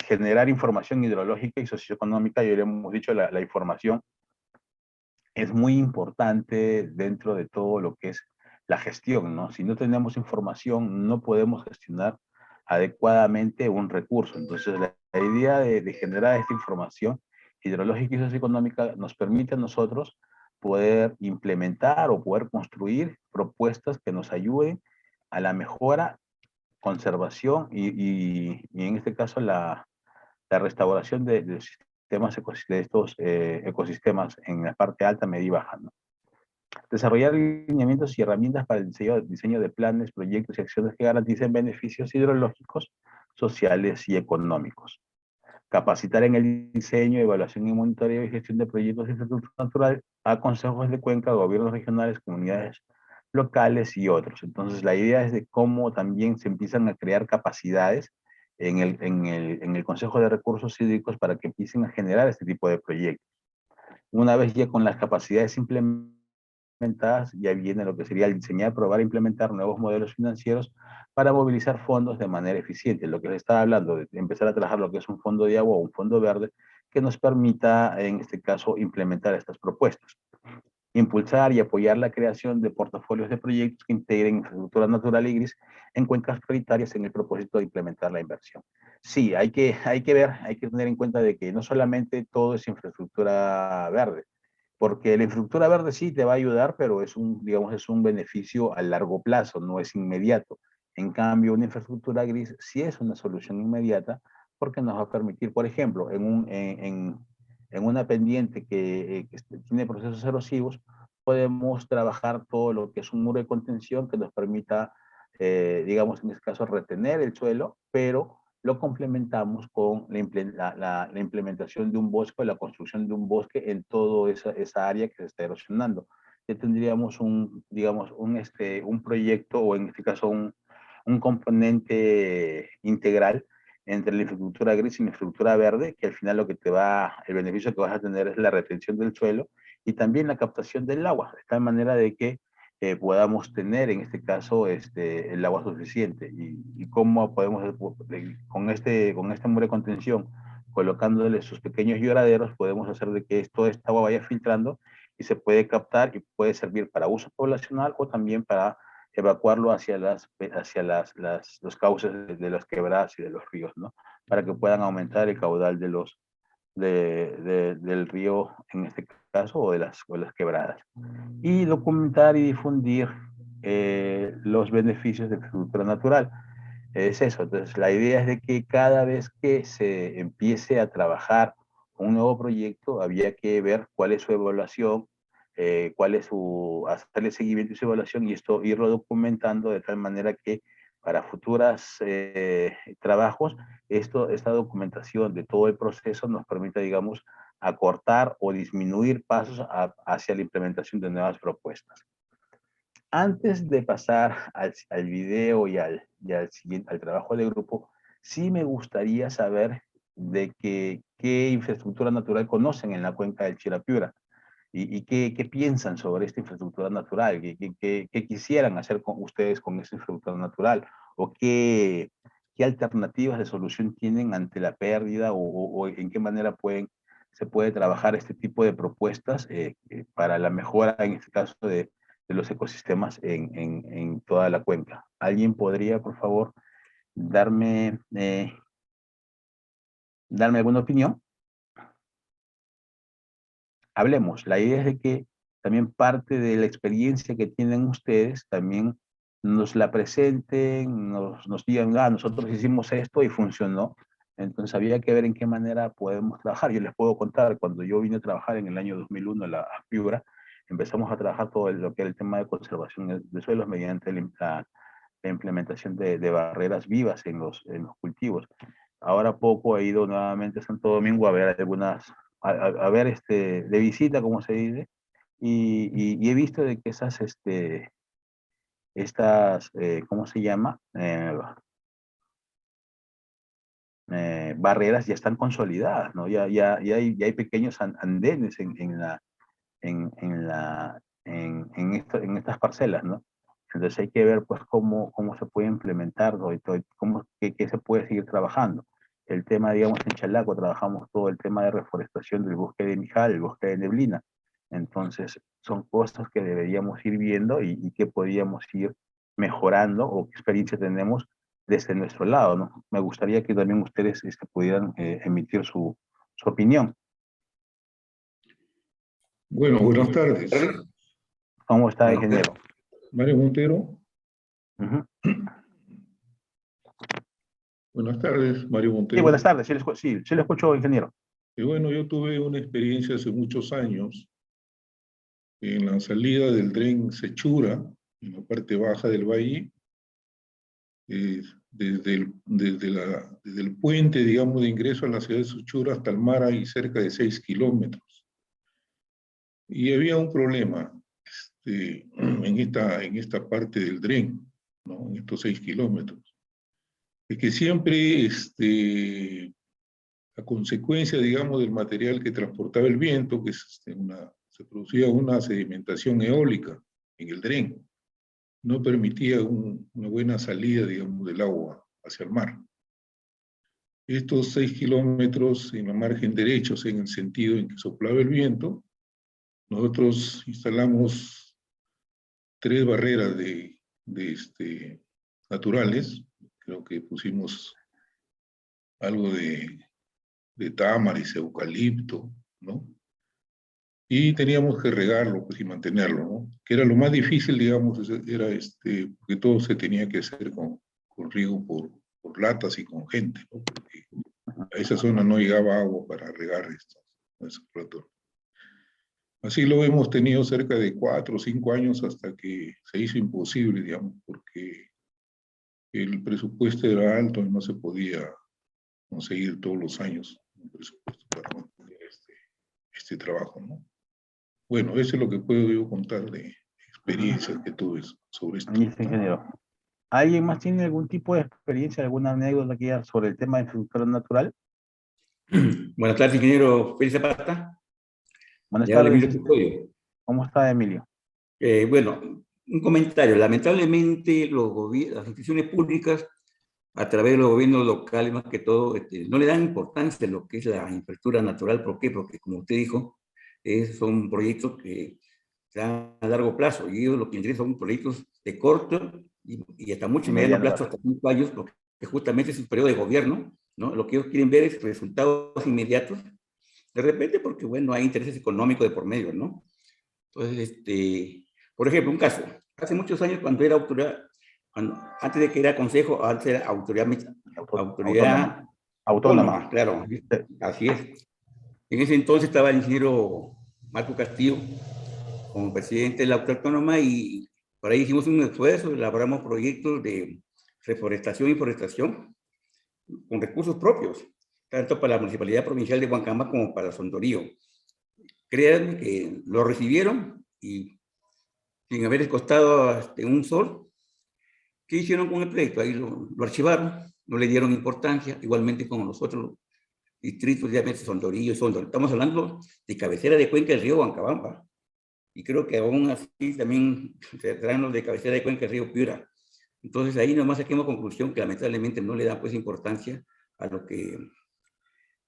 Generar información hidrológica y socioeconómica. Ya le hemos dicho, la información es muy importante dentro de todo lo que es la gestión, ¿no? Si no tenemos información, no podemos gestionar adecuadamente un recurso. Entonces, la idea de generar esta información hidrológica y socioeconómica nos permite a nosotros poder implementar o poder construir propuestas que nos ayuden a la mejora, conservación y en este caso la restauración de estos ecosistemas en la parte alta, media y baja, ¿no? Desarrollar lineamientos y herramientas para el diseño de planes, proyectos y acciones que garanticen beneficios hidrológicos, sociales y económicos. Capacitar en el diseño, evaluación y monitoreo y gestión de proyectos de infraestructura natural a consejos de cuenca, gobiernos regionales, comunidades locales y otros. Entonces, la idea es de cómo también se empiezan a crear capacidades en el Consejo de Recursos Hídricos para que empiecen a generar este tipo de proyectos. Una vez ya con las capacidades implementadas, ya viene lo que sería el diseñar, probar e implementar nuevos modelos financieros para movilizar fondos de manera eficiente. Lo que les estaba hablando, de empezar a trabajar lo que es un fondo de agua o un fondo verde, que nos permita, en este caso, implementar estas propuestas. Impulsar y apoyar la creación de portafolios de proyectos que integren infraestructura natural y gris en cuencas prioritarias en el propósito de implementar la inversión. Sí, hay que tener en cuenta de que no solamente todo es infraestructura verde, porque la infraestructura verde sí te va a ayudar, pero digamos, es un beneficio a largo plazo, no es inmediato. En cambio, una infraestructura gris sí es una solución inmediata, porque nos va a permitir, por ejemplo, en una pendiente que tiene procesos erosivos, podemos trabajar todo lo que es un muro de contención que nos permita, digamos, en este caso, retener el suelo, pero lo complementamos con la implementación de un bosque, la construcción de un bosque en toda esa área que se está erosionando. Ya tendríamos digamos, un proyecto, o en este caso un componente integral entre la infraestructura gris y la infraestructura verde, que al final el beneficio que vas a tener es la retención del suelo y también la captación del agua, de tal manera de que podamos tener en este caso el agua suficiente y cómo podemos con este muro de contención colocándole sus pequeños lloraderos podemos hacer de que toda esta agua vaya filtrando y se puede captar y puede servir para uso poblacional o también para evacuarlo hacia los cauces de las quebradas y de los ríos, ¿no? Para que puedan aumentar el caudal del río en este caso o de las quebradas y documentar y difundir los beneficios de la agricultura natural. Es eso, entonces la idea es de que cada vez que se empiece a trabajar un nuevo proyecto, había que ver cuál es su evaluación, cuál es hacerle seguimiento y su evaluación y esto irlo documentando de tal manera que para futuros trabajos, esta documentación de todo el proceso nos permita, digamos, acortar o disminuir pasos hacia la implementación de nuevas propuestas. Antes de pasar al video y al trabajo de grupo, sí me gustaría saber de qué infraestructura natural conocen en la cuenca del Chirapiura y qué piensan sobre esta infraestructura natural, qué quisieran hacer con ustedes con esta infraestructura natural o qué alternativas de solución tienen ante la pérdida o en qué manera se puede trabajar este tipo de propuestas para la mejora, en este caso, de los ecosistemas en toda la cuenca. ¿Alguien podría, por favor, darme alguna opinión? Hablemos. La idea es de que también parte de la experiencia que tienen ustedes también nos la presenten, nos digan, nosotros hicimos esto y funcionó. Entonces había que ver en qué manera podemos trabajar. Yo les puedo contar, cuando yo vine a trabajar en el año 2001 en la Piura, empezamos a trabajar todo lo que era el tema de conservación de suelos mediante la implementación de barreras vivas en los cultivos. Ahora poco he ido nuevamente a Santo Domingo a ver a ver de visita, como se dice, y he visto de que ¿cómo se llama? Barreras ya están consolidadas, ¿no? Ya hay pequeños andenes en estas parcelas, ¿no? Entonces hay que ver pues cómo se puede implementar todo, qué se puede seguir trabajando. El tema, digamos, en Chalaco trabajamos todo el tema de reforestación del bosque de Mijal, el bosque de Neblina. Entonces son cosas que deberíamos ir viendo y que podríamos ir mejorando o qué experiencia tenemos desde nuestro lado, ¿no? Me gustaría que también ustedes pudieran emitir su opinión. Bueno, buenas tardes. ¿Cómo está, ingeniero? Mario Montero. Uh-huh. Buenas tardes, Mario Montero. Sí, buenas tardes. Sí, lo escucho, ingeniero. Y bueno, yo tuve una experiencia hace muchos años en la salida del tren Sechura, en la parte baja del valle, desde el puente, digamos, de ingreso a la ciudad de Sechura hasta el mar hay cerca de 6 kilómetros. Y había un problema en esta parte del tren, ¿no? En estos 6 kilómetros. Es que siempre a consecuencia, digamos, del material que transportaba el viento, que se producía una sedimentación eólica en el dren, no permitía una buena salida, digamos, del agua hacia el mar. Estos 6 kilómetros en la margen derecha, o sea, en el sentido en que soplaba el viento, nosotros instalamos 3 barreras naturales. Creo que pusimos algo de támaris, eucalipto, ¿no? Y teníamos que regarlo, pues, y mantenerlo, ¿no? Que era lo más difícil, digamos, era porque todo se tenía que hacer con riego por latas y con gente, ¿no? Porque a esa zona no llegaba agua para regar esos platones. Así lo hemos tenido cerca de 4 o 5 años hasta que se hizo imposible, digamos, porque el presupuesto era alto y no se podía conseguir todos los años un presupuesto para mantener este trabajo, ¿no? Bueno, eso es lo que puedo yo contar de experiencias que tuve sobre esto. Ingeniero, ¿alguien más tiene algún tipo de experiencia, alguna anécdota aquí sobre el tema de infraestructura natural? Buenas tardes, ingeniero Félix Zapata. Buenas tardes. Emilio. ¿Cómo está, Emilio? Bueno, un comentario. Lamentablemente, las instituciones públicas, a través de los gobiernos locales, más que todo, no le dan importancia a lo que es la infraestructura natural. ¿Por qué? Porque, como usted dijo, son proyectos que se dan a largo plazo, y ellos lo que interesan son proyectos de corto y hasta mucho mediano plazo, hasta 5 años, porque justamente es un periodo de gobierno, ¿no? Lo que ellos quieren ver es resultados inmediatos, de repente porque, bueno, hay intereses económicos de por medio, ¿no? Entonces, por ejemplo, un caso, hace muchos años cuando era autoridad, antes de que era consejo, antes era autoridad autónoma, claro, así es. En ese entonces estaba el ingeniero Marco Castillo como presidente de la autónoma, y por ahí hicimos un esfuerzo, elaboramos proyectos de reforestación y forestación con recursos propios, tanto para la Municipalidad Provincial de Huancabamba como para Sondorío. Créanme que lo recibieron y sin haber costado un sol. ¿Qué hicieron con el proyecto? Ahí lo archivaron, no le dieron importancia, igualmente como los otros distritos, ya Sondorío y Sondor. Estamos hablando de cabecera de cuenca del río Huancabamba, y creo que aún así también se traen los de cabecera de cuenca del río Piura. Entonces ahí nomás saquemos conclusión que lamentablemente no le dan pues importancia a lo que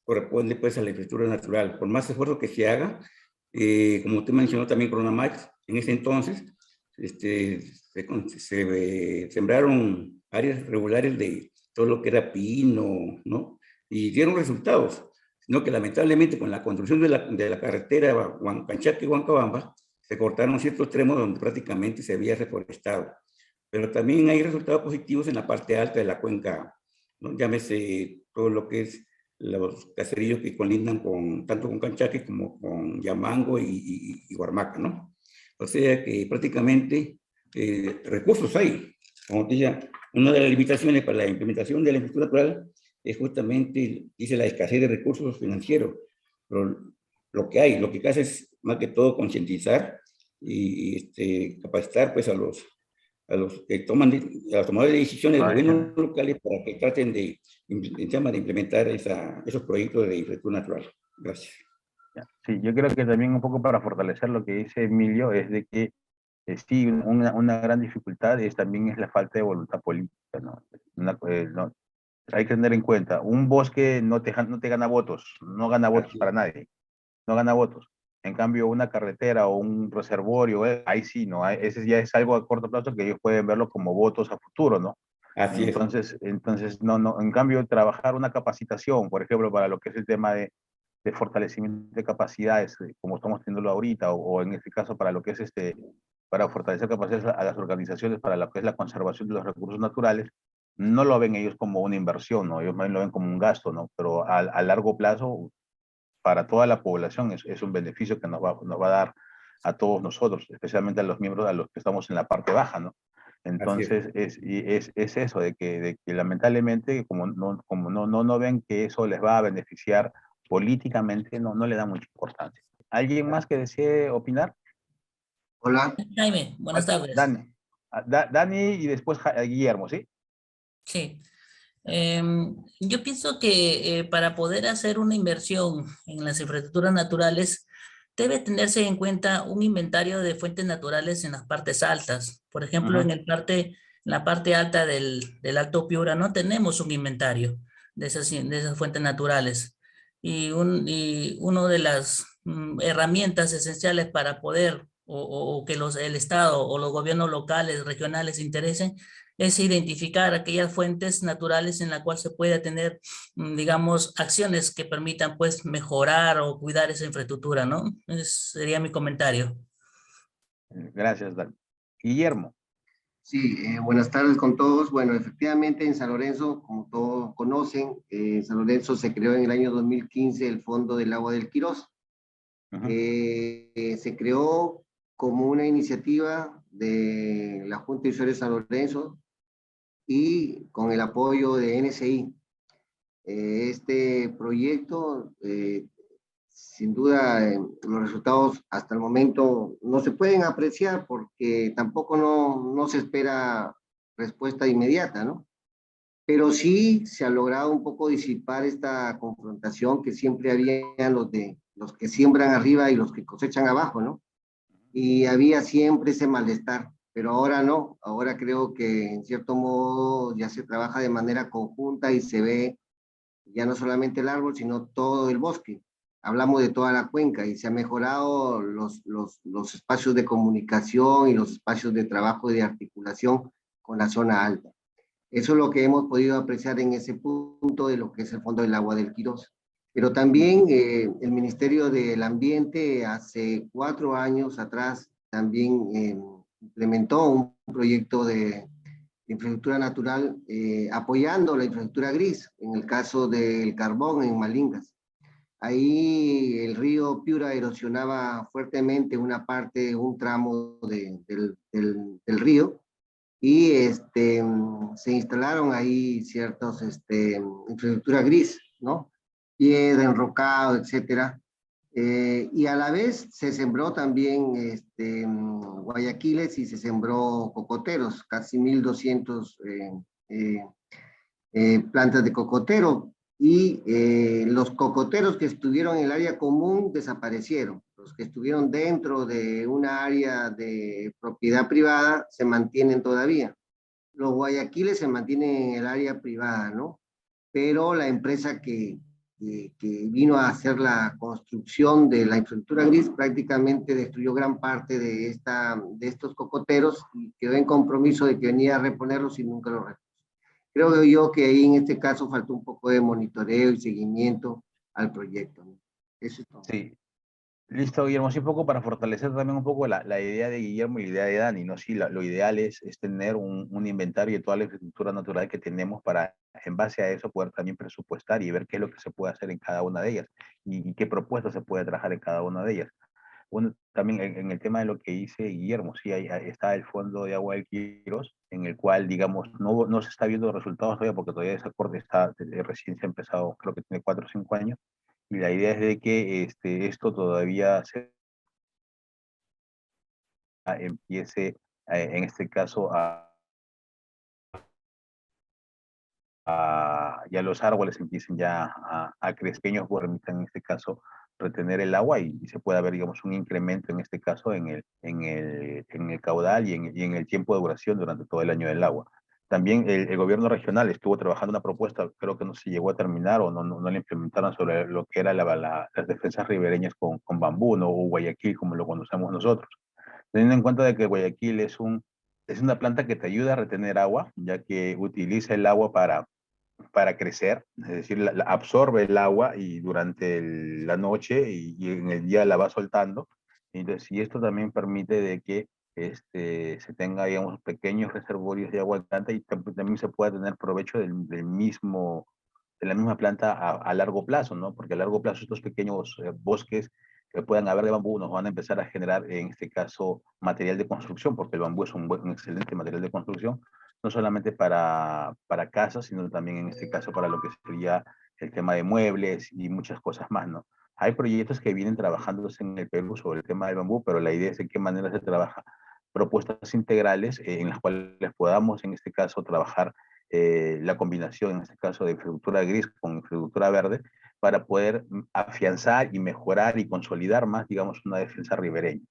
corresponde pues a la infraestructura natural. Por más esfuerzo que se haga, como usted mencionó también Pronamax, en ese entonces se sembraron áreas regulares de todo lo que era pino, ¿no? Y dieron resultados, sino que lamentablemente con la construcción de la carretera Huancachaque-Huancabamba, se cortaron ciertos tramos donde prácticamente se había reforestado. Pero también hay resultados positivos en la parte alta de la cuenca, ¿no? Llámese todo lo que es los caseríos que colindan tanto con Canchaque como con Yamango y Huarmaca, ¿no? O sea que prácticamente recursos hay. Como decía, una de las limitaciones para la implementación de la infraestructura natural es justamente, dice, la escasez de recursos financieros. Pero lo que hay, lo que hace es más que todo concientizar y capacitar pues a los que a los tomadores de decisiones de los gobiernos locales para que traten de implementar esos proyectos de infraestructura natural. Gracias. Sí, yo creo que también un poco para fortalecer lo que dice Emilio es de que sí, una gran dificultad también es la falta de voluntad política, ¿no? No, hay que tener en cuenta, un bosque no te gana votos, no gana votos para nadie, no gana votos. En cambio, una carretera o un reservorio, ahí sí, ¿no? Ese ya es algo a corto plazo que ellos pueden verlo como votos a futuro, ¿no? Así entonces, no, en cambio, trabajar una capacitación, por ejemplo, para lo que es el tema de fortalecimiento de capacidades, como estamos teniéndolo ahorita, o en este caso para lo que es para fortalecer capacidades a las organizaciones para lo que es la conservación de los recursos naturales, no lo ven ellos como una inversión, ¿no? Ellos más bien lo ven como un gasto, ¿no? Pero a largo plazo, para toda la población, es un beneficio que nos va a dar a todos nosotros, especialmente a los miembros, a los que estamos en la parte baja, ¿no? Entonces, es eso, de que lamentablemente, como no ven que eso les va a beneficiar políticamente, no le dan mucha importancia. ¿Alguien más que desee opinar? Hola. Jaime, buenas tardes. Dani. Dani y después Guillermo, ¿sí? Sí. Yo pienso que para poder hacer una inversión en las infraestructuras naturales, debe tenerse en cuenta un inventario de fuentes naturales en las partes altas. Por ejemplo, en la parte alta del Alto Piura no tenemos un inventario de esas fuentes naturales. Y una de las herramientas esenciales para poder o que el Estado o los gobiernos locales, regionales se interesen, es identificar aquellas fuentes naturales en las cuales se puede tener, digamos, acciones que permitan pues mejorar o cuidar esa infraestructura, ¿no? Ese sería mi comentario. Gracias, Dan. Guillermo. Sí, buenas tardes con todos. Bueno, efectivamente en San Lorenzo, como todos conocen, en San Lorenzo se creó en el año 2015 el Fondo del Agua del Quirós. Se creó como una iniciativa de la Junta de Usuarios de San Lorenzo y con el apoyo de NSI. Este proyecto, sin duda, los resultados hasta el momento no se pueden apreciar porque tampoco no se espera respuesta inmediata, ¿no? Pero sí se ha logrado un poco disipar esta confrontación que siempre había los que siembran arriba y los que cosechan abajo, ¿no? Y había siempre ese malestar. pero ahora no, ahora creo que en cierto modo ya se trabaja de manera conjunta y se ve ya no solamente el árbol, sino todo el bosque. Hablamos de toda la cuenca y se han mejorado los espacios de comunicación y los espacios de trabajo y de articulación con la zona alta. Eso es lo que hemos podido apreciar en ese punto de lo que es el Fondo del Agua del Quirós. Pero también el Ministerio del Ambiente hace 4 años atrás también implementó un proyecto de infraestructura natural apoyando la infraestructura gris, en el caso del carbón en Malingas. Ahí el río Piura erosionaba fuertemente una parte, un tramo del río, y se instalaron ahí ciertos infraestructura gris, ¿no? Piedra, enrocado, etcétera. Y a la vez se sembró también guayaquiles y se sembró cocoteros, casi 1.200 plantas de cocotero. Y los cocoteros que estuvieron en el área común desaparecieron. Los que estuvieron dentro de una área de propiedad privada se mantienen todavía. Los guayaquiles se mantienen en el área privada, ¿no? Pero la empresa que vino a hacer la construcción de la infraestructura gris prácticamente destruyó gran parte de estos cocoteros y quedó en compromiso de que venía a reponerlos y nunca los repuso. Creo yo que ahí en este caso faltó un poco de monitoreo y seguimiento al proyecto, ¿no? Eso es todo. Sí, listo, Guillermo. Sí, un poco para fortalecer también un poco la idea de Guillermo y la idea de Dani, ¿no? Sí, lo ideal es tener un inventario de toda la infraestructura natural que tenemos para, en base a eso, poder también presupuestar y ver qué es lo que se puede hacer en cada una de ellas y qué propuestas se puede trabajar en cada una de ellas. Bueno, también en el tema de lo que dice Guillermo, sí, ahí está el Fondo de Agua del Quirós, en el cual, digamos, no se está viendo resultados todavía porque todavía ese aporte está, recién se ha empezado, creo que tiene 4 o 5 años, y la idea es de que esto todavía se empiece, en este caso, ya los árboles empiecen ya a crecer, pequeños permitan en este caso retener el agua y se pueda ver, digamos, un incremento en este caso en el caudal y en el tiempo de duración durante todo el año del agua. También el gobierno regional estuvo trabajando una propuesta, creo que no se llegó a terminar o no la implementaron, sobre lo que era las defensas ribereñas con bambú, ¿no? O Guayaquil, como lo conocemos nosotros. Teniendo en cuenta de que Guayaquil es una planta que te ayuda a retener agua, ya que utiliza el agua para crecer, es decir, absorbe el agua y durante la noche y en el día la va soltando. Entonces, y esto también permite de que se tenga, digamos, pequeños reservorios de agua caliente y también se pueda tener provecho de la misma planta a largo plazo, ¿no? Porque a largo plazo estos pequeños bosques que puedan haber de bambú nos van a empezar a generar, en este caso, material de construcción, porque el bambú es un excelente material de construcción, no solamente para casas, sino también en este caso para lo que sería el tema de muebles y muchas cosas más, ¿no? Hay proyectos que vienen trabajándose en el Perú sobre el tema del bambú, pero la idea es de qué manera se trabaja propuestas integrales en las cuales podamos, en este caso, trabajar la combinación, en este caso, de infraestructura gris con infraestructura verde, para poder afianzar y mejorar y consolidar más, digamos, una defensa ribereña.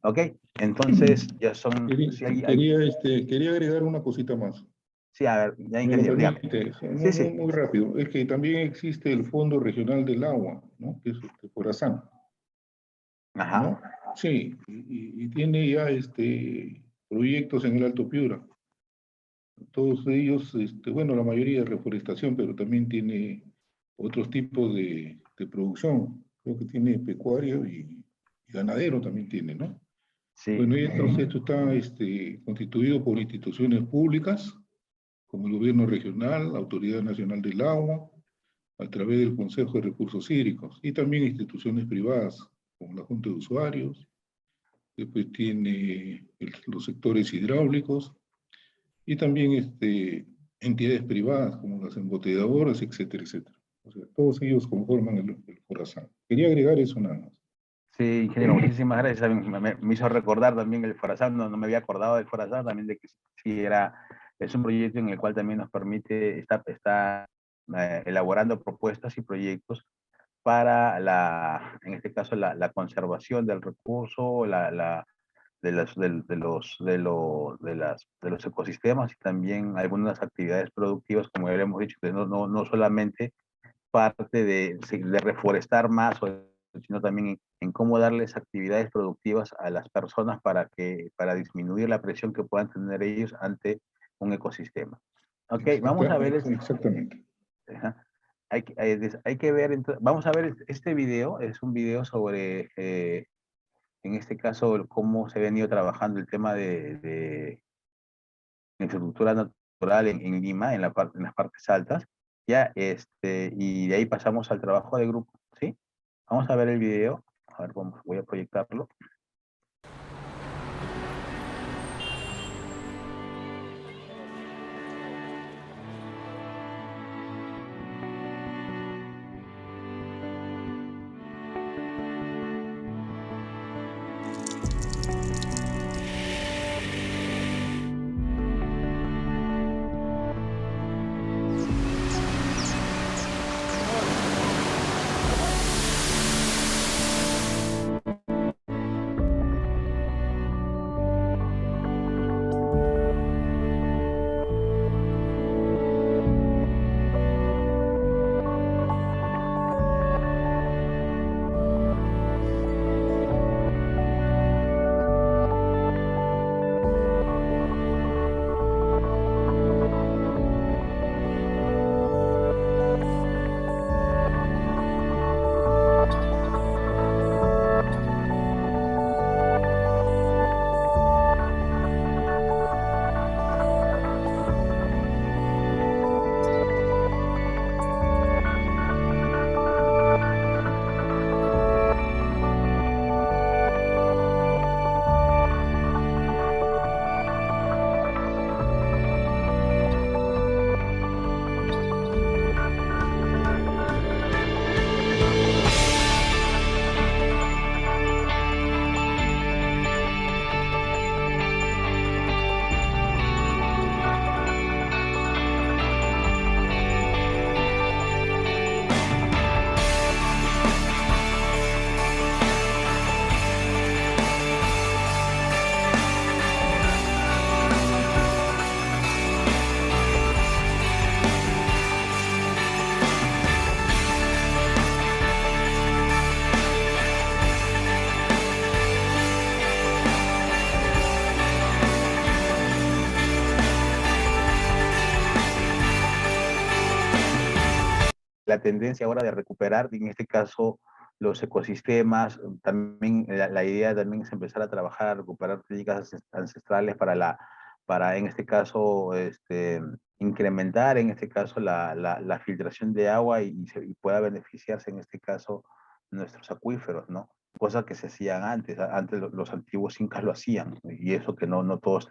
¿Ok? Entonces, ya son... Quería agregar una cosita más. Sí, a ver, ya ¿Me lo ingeniero, dígame. permite? Sí, sí. Muy rápido. Es que también existe el Fondo Regional del Agua, ¿no? Que es Forazán, Ajá. ¿no? Sí, y tiene ya proyectos en el Alto Piura. Todos ellos, bueno, la mayoría de reforestación, pero también tiene otros tipos de producción. Creo que tiene pecuario y ganadero también tiene, ¿no? Sí. Bueno, y entonces esto está constituido por instituciones públicas, como el gobierno regional, la Autoridad Nacional del Agua, a través del Consejo de Recursos Hídricos, y también instituciones privadas, como la Junta de Usuarios, después tiene los sectores hidráulicos, y también entidades privadas, como las embotelladoras, etcétera, etcétera. O sea, todos ellos conforman el Forazán. Quería agregar eso nada más. Sí, ingeniero, muchísimas gracias. Me hizo recordar también el Forazán, no me había acordado del Forazán, también de que sí es un proyecto en el cual también nos permite, está elaborando propuestas y proyectos para en este caso, la conservación del recurso, de los ecosistemas y también algunas actividades productivas, como ya hemos dicho, que no solamente parte de reforestar más, sino también en cómo darles actividades productivas a las personas para disminuir la presión que puedan tener ellos ante un ecosistema. Ok, vamos a ver. Exactamente. Hay que ver, vamos a ver este video, es un video sobre, en este caso, cómo se ha venido trabajando el tema de infraestructura natural en Lima, en las partes altas, ya, y de ahí pasamos al trabajo de grupo, ¿sí? Vamos a ver el video, a ver, voy a proyectarlo. La tendencia ahora de recuperar, en este caso, los ecosistemas, también la idea también es empezar a trabajar, a recuperar técnicas ancestrales para en este caso, incrementar, en este caso, la filtración de agua y pueda beneficiarse, en este caso, nuestros acuíferos, ¿no? Cosas que se hacían antes. Antes los antiguos incas lo hacían, y eso que no todos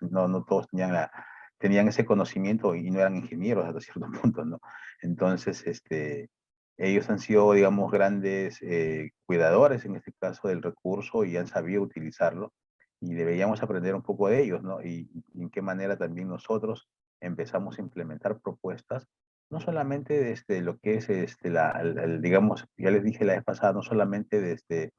tenían ese conocimiento y no eran ingenieros hasta cierto punto, ¿no? Entonces, ellos han sido, digamos, grandes cuidadores, en este caso, del recurso y han sabido utilizarlo. Y deberíamos aprender un poco de ellos, ¿no? Y en qué manera también nosotros empezamos a implementar propuestas, no solamente desde lo que es, digamos, ya les dije la vez pasada, no solamente desde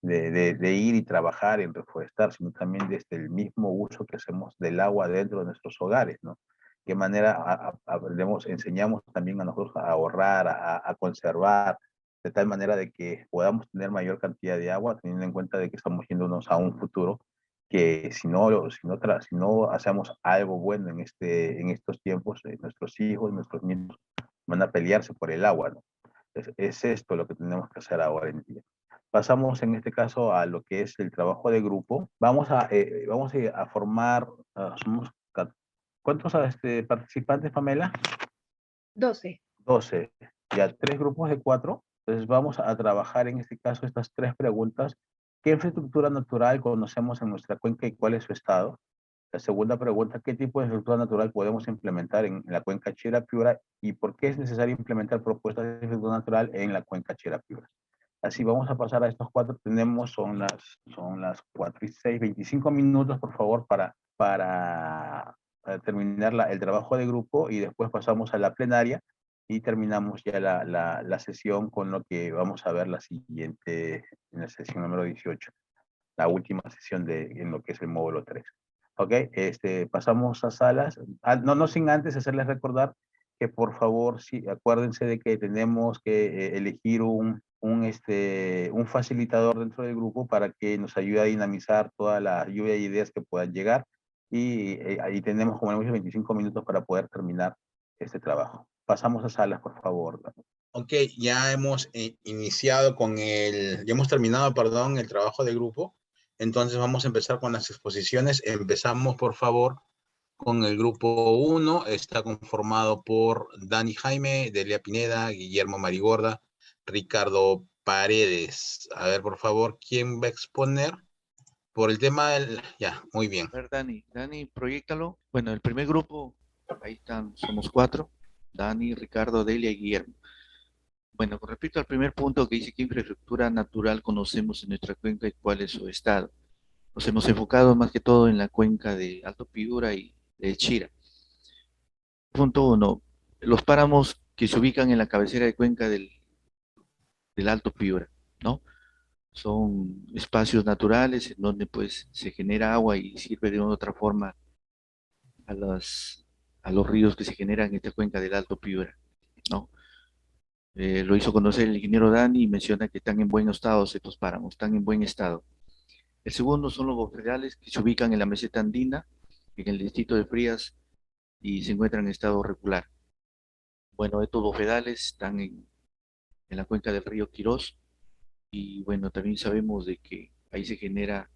de ir y trabajar en reforestar, sino también desde el mismo uso que hacemos del agua dentro de nuestros hogares, ¿no? Qué manera aprendemos, enseñamos también a nosotros a ahorrar, a conservar, de tal manera de que podamos tener mayor cantidad de agua, teniendo en cuenta de que estamos yéndonos a un futuro que si no hacemos algo bueno en estos tiempos, nuestros hijos, nuestros nietos van a pelearse por el agua, ¿no? Es esto lo que tenemos que hacer ahora en día. Pasamos en este caso a lo que es el trabajo de grupo. Vamos a formar, ¿cuántos participantes, Pamela? 12. 12. Ya, 3 grupos de 4. Entonces vamos a trabajar en este caso estas 3 preguntas. ¿Qué infraestructura natural conocemos en nuestra cuenca y cuál es su estado? La segunda pregunta, ¿qué tipo de infraestructura natural podemos implementar en la cuenca Chira-Piura y por qué es necesario implementar propuestas de infraestructura natural en la cuenca Chira-Piura? Así vamos a pasar a estos 4. Son las 4:06, 25 minutos, por favor, para terminar el trabajo de grupo y después pasamos a la plenaria y terminamos ya la sesión con lo que vamos a ver en la sesión número 18. la última sesión en lo que es el módulo 3. Ok, pasamos a salas. No sin antes hacerles recordar que por favor, sí, acuérdense de que tenemos que elegir un facilitador dentro del grupo para que nos ayude a dinamizar toda la lluvia de ideas que puedan llegar. Y ahí tenemos como 25 minutos para poder terminar este trabajo. Pasamos a salas, por favor. Ok, ya hemos iniciado ya hemos terminado, perdón, el trabajo de grupo. Entonces vamos a empezar con las exposiciones. Empezamos, por favor, con el grupo 1. Está conformado por Dani Jaime, Delia Pineda, Guillermo Marigorda, Ricardo Paredes. A ver, por favor, ¿quién va a exponer? Por el tema del... Ya, muy bien. A ver, Dani, proyéctalo. Bueno, el primer grupo, ahí están, somos 4. Dani, Ricardo, Delia y Guillermo. Bueno, con respecto al primer punto que dice qué infraestructura natural conocemos en nuestra cuenca y cuál es su estado. Nos hemos enfocado más que todo en la cuenca de Alto Piura y de Chira. Punto 1. Los páramos que se ubican en la cabecera de cuenca del Alto Piura, ¿no? Son espacios naturales en donde pues se genera agua y sirve de una u otra forma a los ríos que se generan en esta cuenca del Alto Piura, ¿no? Lo hizo conocer el ingeniero Dani y menciona que están en buen estado estos páramos, están en buen estado. El segundo son los bofedales que se ubican en la meseta andina, en el distrito de Frías, y se encuentran en estado regular. Bueno, estos bofedales están en la cuenca del río Quirós, y bueno, también sabemos de que ahí se genera,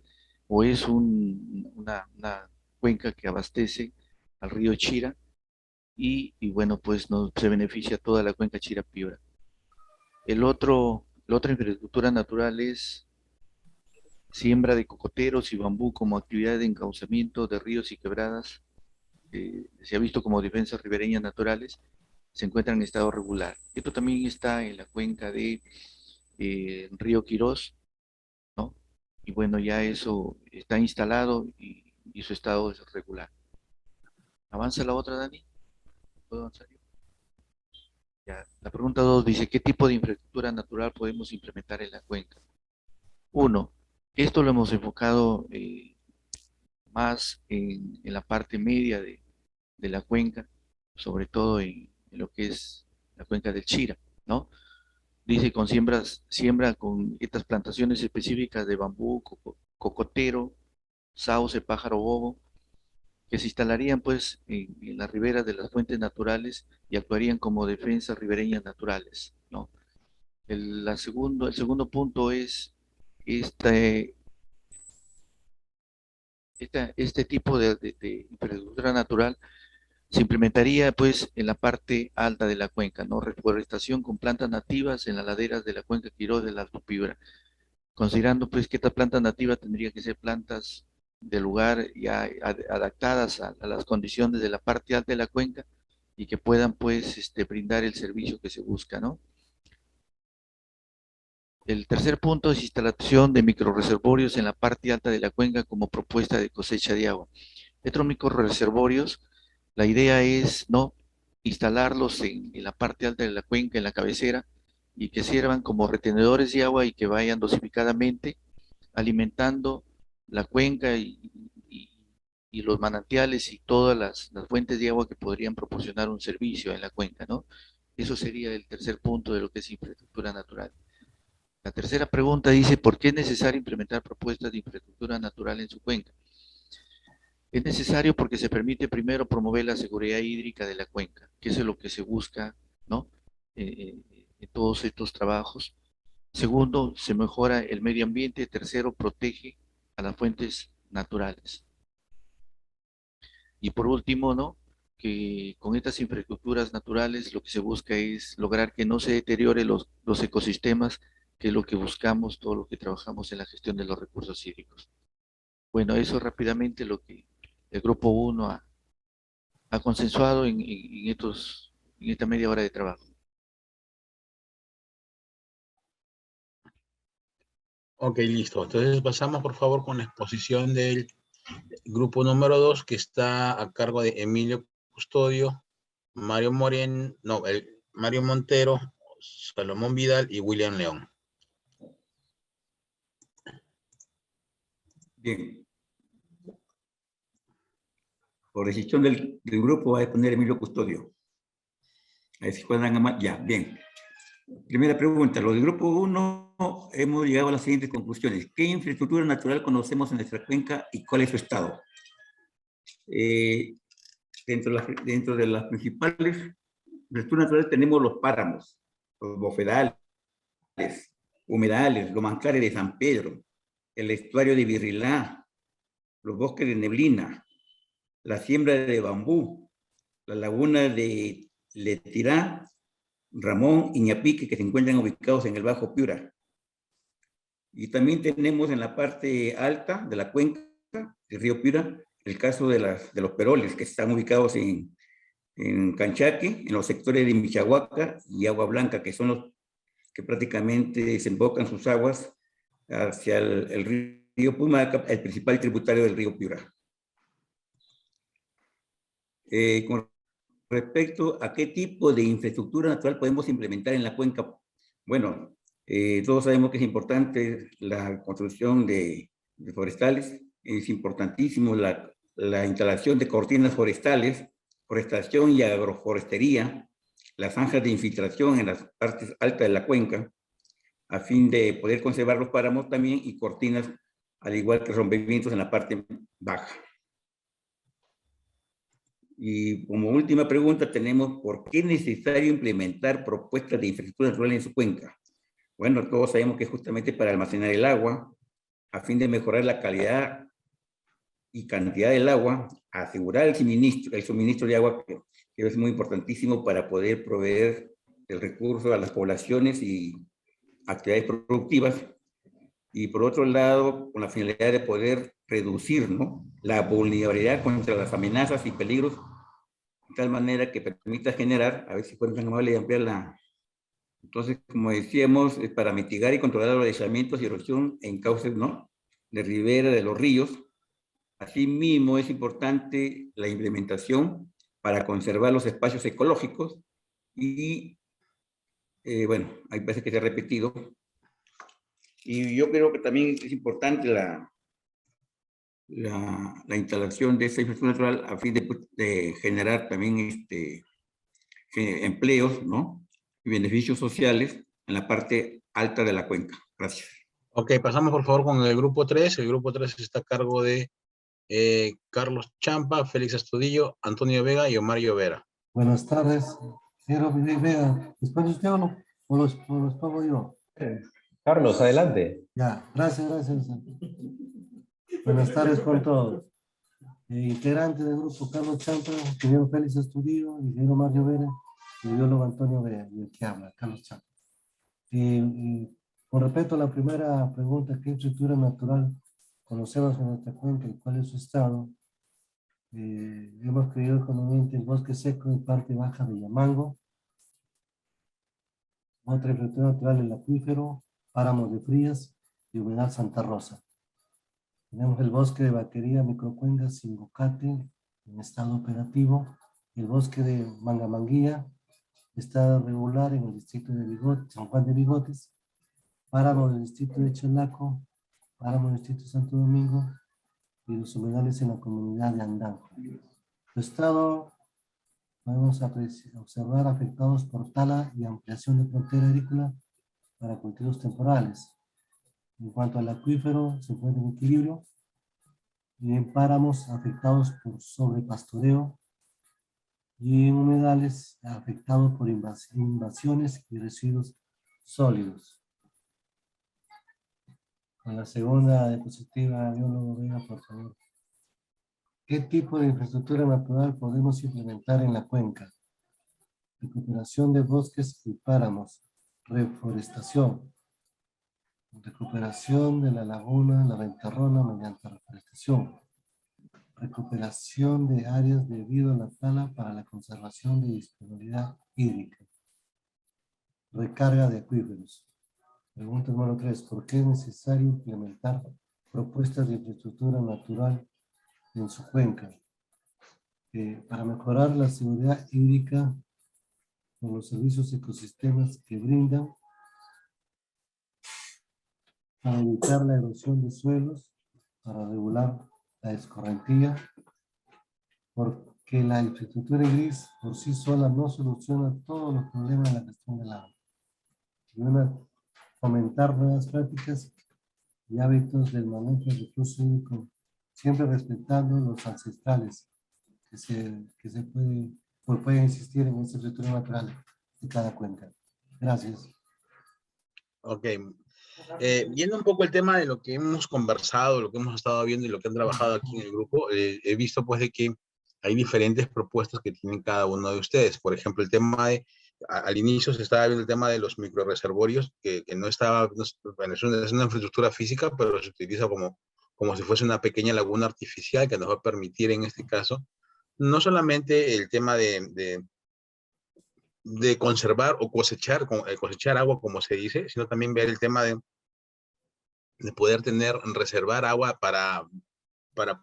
o es una cuenca que abastece al río Chira, y bueno, pues se beneficia toda la cuenca Chira-Piura. La otra infraestructura natural es siembra de cocoteros y bambú como actividad de encauzamiento de ríos y quebradas. Se ha visto como defensas ribereñas naturales, se encuentran en estado regular. Esto también está en la cuenca de río Quirós, ¿no? Y bueno, ya eso está instalado y su estado es regular. ¿Avanza la otra, Dani? ¿Puedo avanzar yo? Ya. La pregunta 2 dice, ¿qué tipo de infraestructura natural podemos implementar en la cuenca? 1. Esto lo hemos enfocado más en la parte media de la cuenca, sobre todo en lo que es la cuenca del Chira, ¿no? Dice con siembra con estas plantaciones específicas de bambú, cocotero, sauce, pájaro bobo, que se instalarían pues en las riberas de las fuentes naturales y actuarían como defensas ribereñas naturales, ¿no? El segundo punto es este tipo de infraestructura natural se implementaría pues en la parte alta de la cuenca, ¿no? Reforestación con plantas nativas en las laderas de la cuenca Quirós del Alto Piura, considerando pues que estas plantas nativas tendrían que ser plantas de lugar ya adaptadas a las condiciones de la parte alta de la cuenca y que puedan pues brindar el servicio que se busca, ¿no? El tercer punto es instalación de microreservorios en la parte alta de la cuenca como propuesta de cosecha de agua. Estos microreservorios, la idea es no instalarlos en la parte alta de la cuenca, en la cabecera, y que sirvan como retenedores de agua y que vayan dosificadamente alimentando la cuenca y los manantiales y todas las fuentes de agua que podrían proporcionar un servicio en la cuenca, ¿no? Eso sería el tercer punto de lo que es infraestructura natural. La tercera pregunta dice, ¿por qué es necesario implementar propuestas de infraestructura natural en su cuenca? Es necesario porque se permite primero promover la seguridad hídrica de la cuenca, que eso es lo que se busca, ¿no? En todos estos trabajos. Segundo, se mejora el medio ambiente. Tercero, protege a las fuentes naturales. Y por último, ¿no? Que con estas infraestructuras naturales lo que se busca es lograr que no se deteriore los ecosistemas, que es lo que buscamos, todo lo que trabajamos en la gestión de los recursos hídricos. Bueno, eso es rápidamente lo que el grupo 1 ha consensuado en esta media hora de trabajo. Ok, listo. Entonces pasamos, por favor, con la exposición del grupo número 2, que está a cargo de Emilio Custodio, Mario Montero, Salomón Vidal y William León. Bien. Por decisión del grupo va a poner Emilio Custodio. A ver si pueden más. Ya, bien. Primera pregunta. Los del grupo 1 hemos llegado a las siguientes conclusiones. ¿Qué infraestructura natural conocemos en nuestra cuenca y cuál es su estado? Dentro de las principales infraestructuras naturales tenemos los páramos, los bofedales, humedales, los manglares de San Pedro, el estuario de Virrilá, los bosques de neblina, la siembra de bambú, la laguna de Letirá, Ramón y Ñapique, que se encuentran ubicados en el Bajo Piura. Y también tenemos en la parte alta de la cuenca del río Piura el caso de los peroles, que están ubicados en Canchaque, en los sectores de Michahuaca y Agua Blanca, que son los que prácticamente desembocan sus aguas hacia el río Pumaca, el principal tributario del río Piura. Con respecto a qué tipo de infraestructura natural podemos implementar en la cuenca, bueno, todos sabemos que es importante la construcción de forestales, es importantísimo la instalación de cortinas forestales, forestación y agroforestería, las zanjas de infiltración en las partes altas de la cuenca, a fin de poder conservar los páramos también y cortinas, al igual que rompimientos en la parte baja. Y como última pregunta tenemos, ¿por qué es necesario implementar propuestas de infraestructura natural en su cuenca? Bueno, todos sabemos que es justamente para almacenar el agua, a fin de mejorar la calidad y cantidad del agua, asegurar el suministro de agua, que es muy importantísimo para poder proveer el recurso a las poblaciones y actividades productivas. Y por otro lado, con la finalidad de poder reducir, ¿no?, la vulnerabilidad contra las amenazas y peligros, de tal manera que permita generar, a ver si fueron tan amables de ampliar Entonces, como decíamos, es para mitigar y controlar los deslizamientos y erosión en cauces, ¿no?, de ribera de los ríos. Asimismo, es importante la implementación para conservar los espacios ecológicos y, bueno, ahí parece que se ha repetido. Y yo creo que también es importante la instalación de esa infraestructura natural a fin de generar también empleos, ¿no?, y beneficios sociales en la parte alta de la cuenca. Gracias. Ok, pasamos por favor con el grupo 3. El grupo 3 está a cargo de Carlos Champa, Félix Astudillo, Antonio Vega y Omar Llovera. Buenas tardes. Quiero Vega. ¿Español usted o no? ¿O los pongo yo? Carlos, adelante. Ya, gracias. Buenas tardes con todos. Integrante del grupo Carlos Champa, ingeniero Félix Astudillo, ingeniero Omar Llovera y biólogo Antonio Vega, y el que habla, Carlos Champa. Con respecto a la primera pregunta, ¿qué infraestructura natural conocemos en nuestra cuenca y cuál es su estado? Hemos creído conveniente el bosque seco en parte baja de Yamango, otra infraestructura natural el acuífero, páramos de Frías y humedal Santa Rosa. Tenemos el bosque de Vaquería, Microcuenca, Singocate en estado operativo, el bosque de Mangamanguía, estado regular en el distrito de Bigotes, San Juan de Bigotes, páramo del distrito de Chalaco, páramo del distrito de Santo Domingo y los humedales en la comunidad de Andanco. Su estado podemos observar afectados por tala y ampliación de frontera agrícola para cultivos temporales. En cuanto al acuífero, se encuentra en equilibrio y en páramos afectados por sobrepastoreo y en humedales afectados por invasiones y residuos sólidos. Con la segunda diapositiva, biólogo Vega, por favor. ¿Qué tipo de infraestructura natural podemos implementar en la cuenca? Recuperación de bosques y páramos, reforestación, recuperación de la laguna, la ventarrona mediante reforestación, recuperación de áreas debido a la tala para la conservación de disponibilidad hídrica, recarga de acuíferos. Pregunta número 3, ¿por qué es necesario implementar propuestas de infraestructura natural en su cuenca? Para mejorar la seguridad hídrica con los servicios ecosistemas que brindan, para evitar la erosión de suelos para regular la escorrentía, porque la infraestructura gris por sí sola no soluciona todos los problemas de la gestión del agua. Y fomentar nuevas prácticas y hábitos del manejo del recurso hídrico, siempre respetando los ancestrales que pueden existir en esta estructura natural de cada cuenca. Gracias. Ok. Viendo un poco el tema de lo que hemos conversado, lo que hemos estado viendo y lo que han trabajado aquí en el grupo, he visto pues de que hay diferentes propuestas que tienen cada uno de ustedes. Por ejemplo, el tema de, al inicio se estaba viendo el tema de los microreservorios, que no estaba, bueno, es una infraestructura física, pero se utiliza como si fuese una pequeña laguna artificial que nos va a permitir en este caso, no solamente el tema de conservar o cosechar agua, como se dice, sino también ver el tema de poder reservar agua para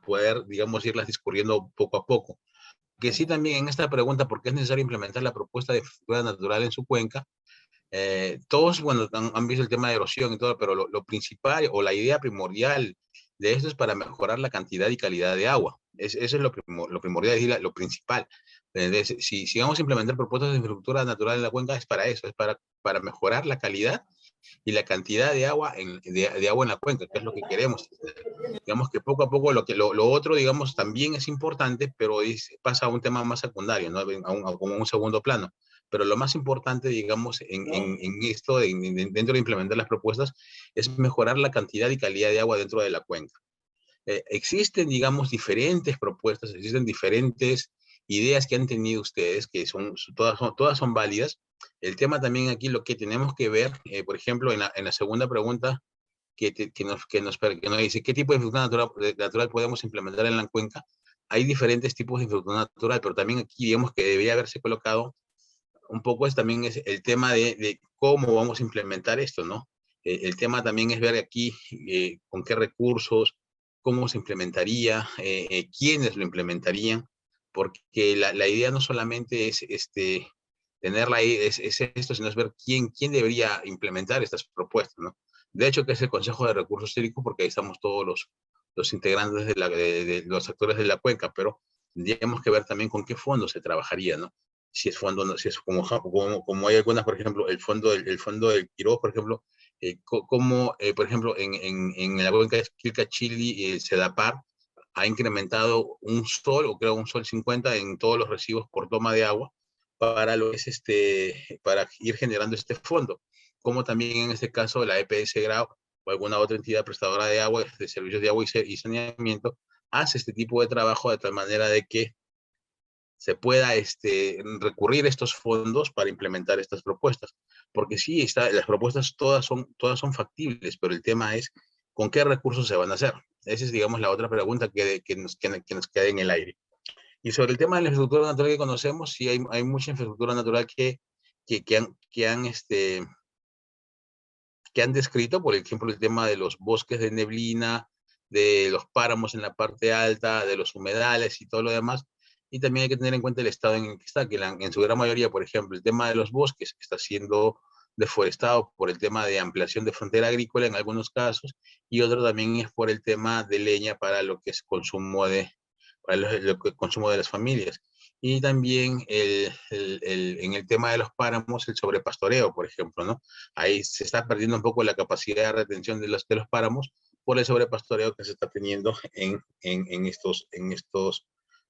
poder, digamos, irlas discurriendo poco a poco. Que sí también en esta pregunta, ¿por qué es necesario implementar la propuesta de infraestructura natural en su cuenca? Todos, bueno, han visto el tema de erosión y todo, pero lo principal o la idea primordial de esto es para mejorar la cantidad y calidad de agua. Eso es lo primordial, es lo principal. Si vamos a implementar propuestas de infraestructura natural en la cuenca, es para eso, es para mejorar la calidad y la cantidad de agua de agua en la cuenca, que es lo que queremos. Digamos que poco a poco lo otro, digamos, también es importante, pero pasa a un tema más secundario, ¿no? Como un segundo plano. Pero lo más importante, digamos, en esto, dentro de implementar las propuestas, es mejorar la cantidad y calidad de agua dentro de la cuenca. Existen, digamos, diferentes propuestas, existen diferentes ideas que han tenido ustedes, que todas son válidas. El tema también aquí, lo que tenemos que ver, por ejemplo, en la segunda pregunta, que nos dice qué tipo de infraestructura natural podemos implementar en la cuenca. Hay diferentes tipos de infraestructura natural, pero también aquí digamos que debería haberse colocado un poco también es el tema de cómo vamos a implementar esto, ¿no? El tema también es ver aquí con qué recursos, cómo se implementaría, quiénes lo implementarían, porque la idea no solamente es tenerla ahí, es esto, sino es ver quién debería implementar estas propuestas, ¿no? De hecho, que es el Consejo de Recursos Hídricos, porque ahí estamos todos los integrantes de los actores de la cuenca, pero tendríamos que ver también con qué fondo se trabajaría, ¿no? Si es fondo, si es como hay algunas, por ejemplo, el fondo del Quiroz, por ejemplo, por ejemplo, en la cuenca de Quilca-Chili, el CEDAPAR ha incrementado un sol, o creo un sol 50 en todos los recibos por toma de agua, para para ir generando este fondo. Como también en este caso la EPS Grau o alguna otra entidad prestadora de agua, de servicios de agua y saneamiento, hace este tipo de trabajo de tal manera de que se pueda recurrir a estos fondos para implementar estas propuestas. Porque sí, las propuestas todas son factibles, pero el tema es con qué recursos se van a hacer. Esa es, digamos, la otra pregunta que nos queda en el aire. Y sobre el tema de la infraestructura natural que conocemos, sí hay mucha infraestructura natural que han descrito, por ejemplo, el tema de los bosques de neblina, de los páramos en la parte alta, de los humedales y todo lo demás. Y también hay que tener en cuenta el estado en el que está, que en su gran mayoría, por ejemplo, el tema de los bosques que está siendo deforestado por el tema de ampliación de frontera agrícola en algunos casos, y otro también es por el tema de leña para lo que es consumo consumo de las familias. Y también en el tema de los páramos, el sobrepastoreo, por ejemplo, ¿no? Ahí se está perdiendo un poco la capacidad de retención de los páramos por el sobrepastoreo que se está teniendo en estos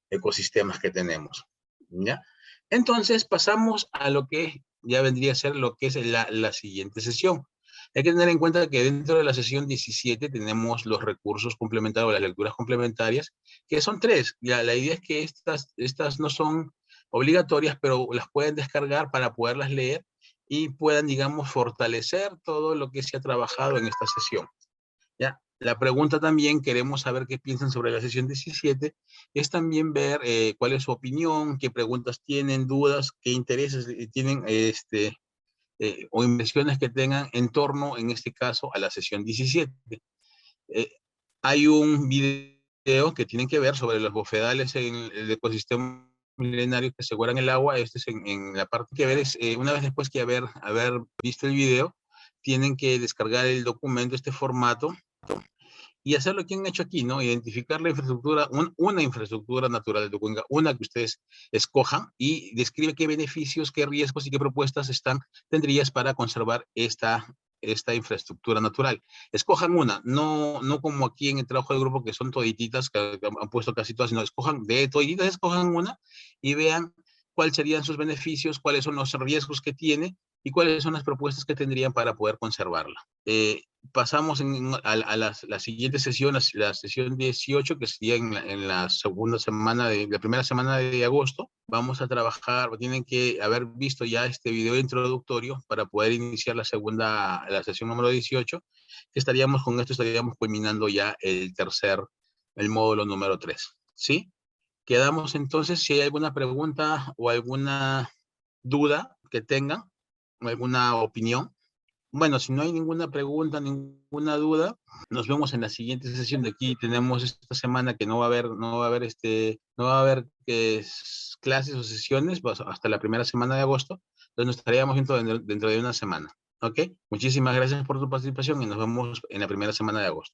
ecosistemas que tenemos, ¿ya? Entonces pasamos a lo que ya vendría a ser lo que es la siguiente sesión. Hay que tener en cuenta que dentro de la sesión 17 tenemos los recursos complementarios, las lecturas complementarias, que son 3. La idea es que estas no son obligatorias, pero las pueden descargar para poderlas leer y puedan, digamos, fortalecer todo lo que se ha trabajado en esta sesión. ¿Ya? La pregunta también, queremos saber qué piensan sobre la sesión 17, es también ver cuál es su opinión, qué preguntas tienen, dudas, qué intereses tienen o inversiones que tengan en torno, en este caso, a la sesión 17. Hay un video que tienen que ver sobre los bofedales en el ecosistema milenario que aseguran el agua. Este es en la parte que ver, una vez después que haber visto el video, tienen que descargar el documento, este formato, y hacer lo que han hecho aquí, ¿no? Identificar la infraestructura, una infraestructura natural de Cuenca, una que ustedes escojan y describe qué beneficios, qué riesgos y qué propuestas tendrías para conservar esta infraestructura natural. Escojan una, no como aquí en el trabajo de grupo que son todititas, que han puesto casi todas, sino escojan de todititas, escojan una y vean cuáles serían sus beneficios, cuáles son los riesgos que tiene y cuáles son las propuestas que tendrían para poder conservarla. Pasamos a la siguiente sesión, la sesión 18, que sería en la segunda semana, la primera semana de agosto. Vamos a trabajar, tienen que haber visto ya este video introductorio para poder iniciar la sesión número 18, que con esto estaríamos culminando ya el módulo número 3, ¿sí? Quedamos entonces, si hay alguna pregunta o alguna duda que tengan, alguna opinión. Bueno, si no hay ninguna pregunta, ninguna duda, nos vemos en la siguiente sesión. De aquí tenemos esta semana que no va a haber clases o sesiones hasta la primera semana de agosto. Entonces nos estaríamos viendo dentro de una semana. ¿Ok? Muchísimas gracias por tu participación y nos vemos en la primera semana de agosto.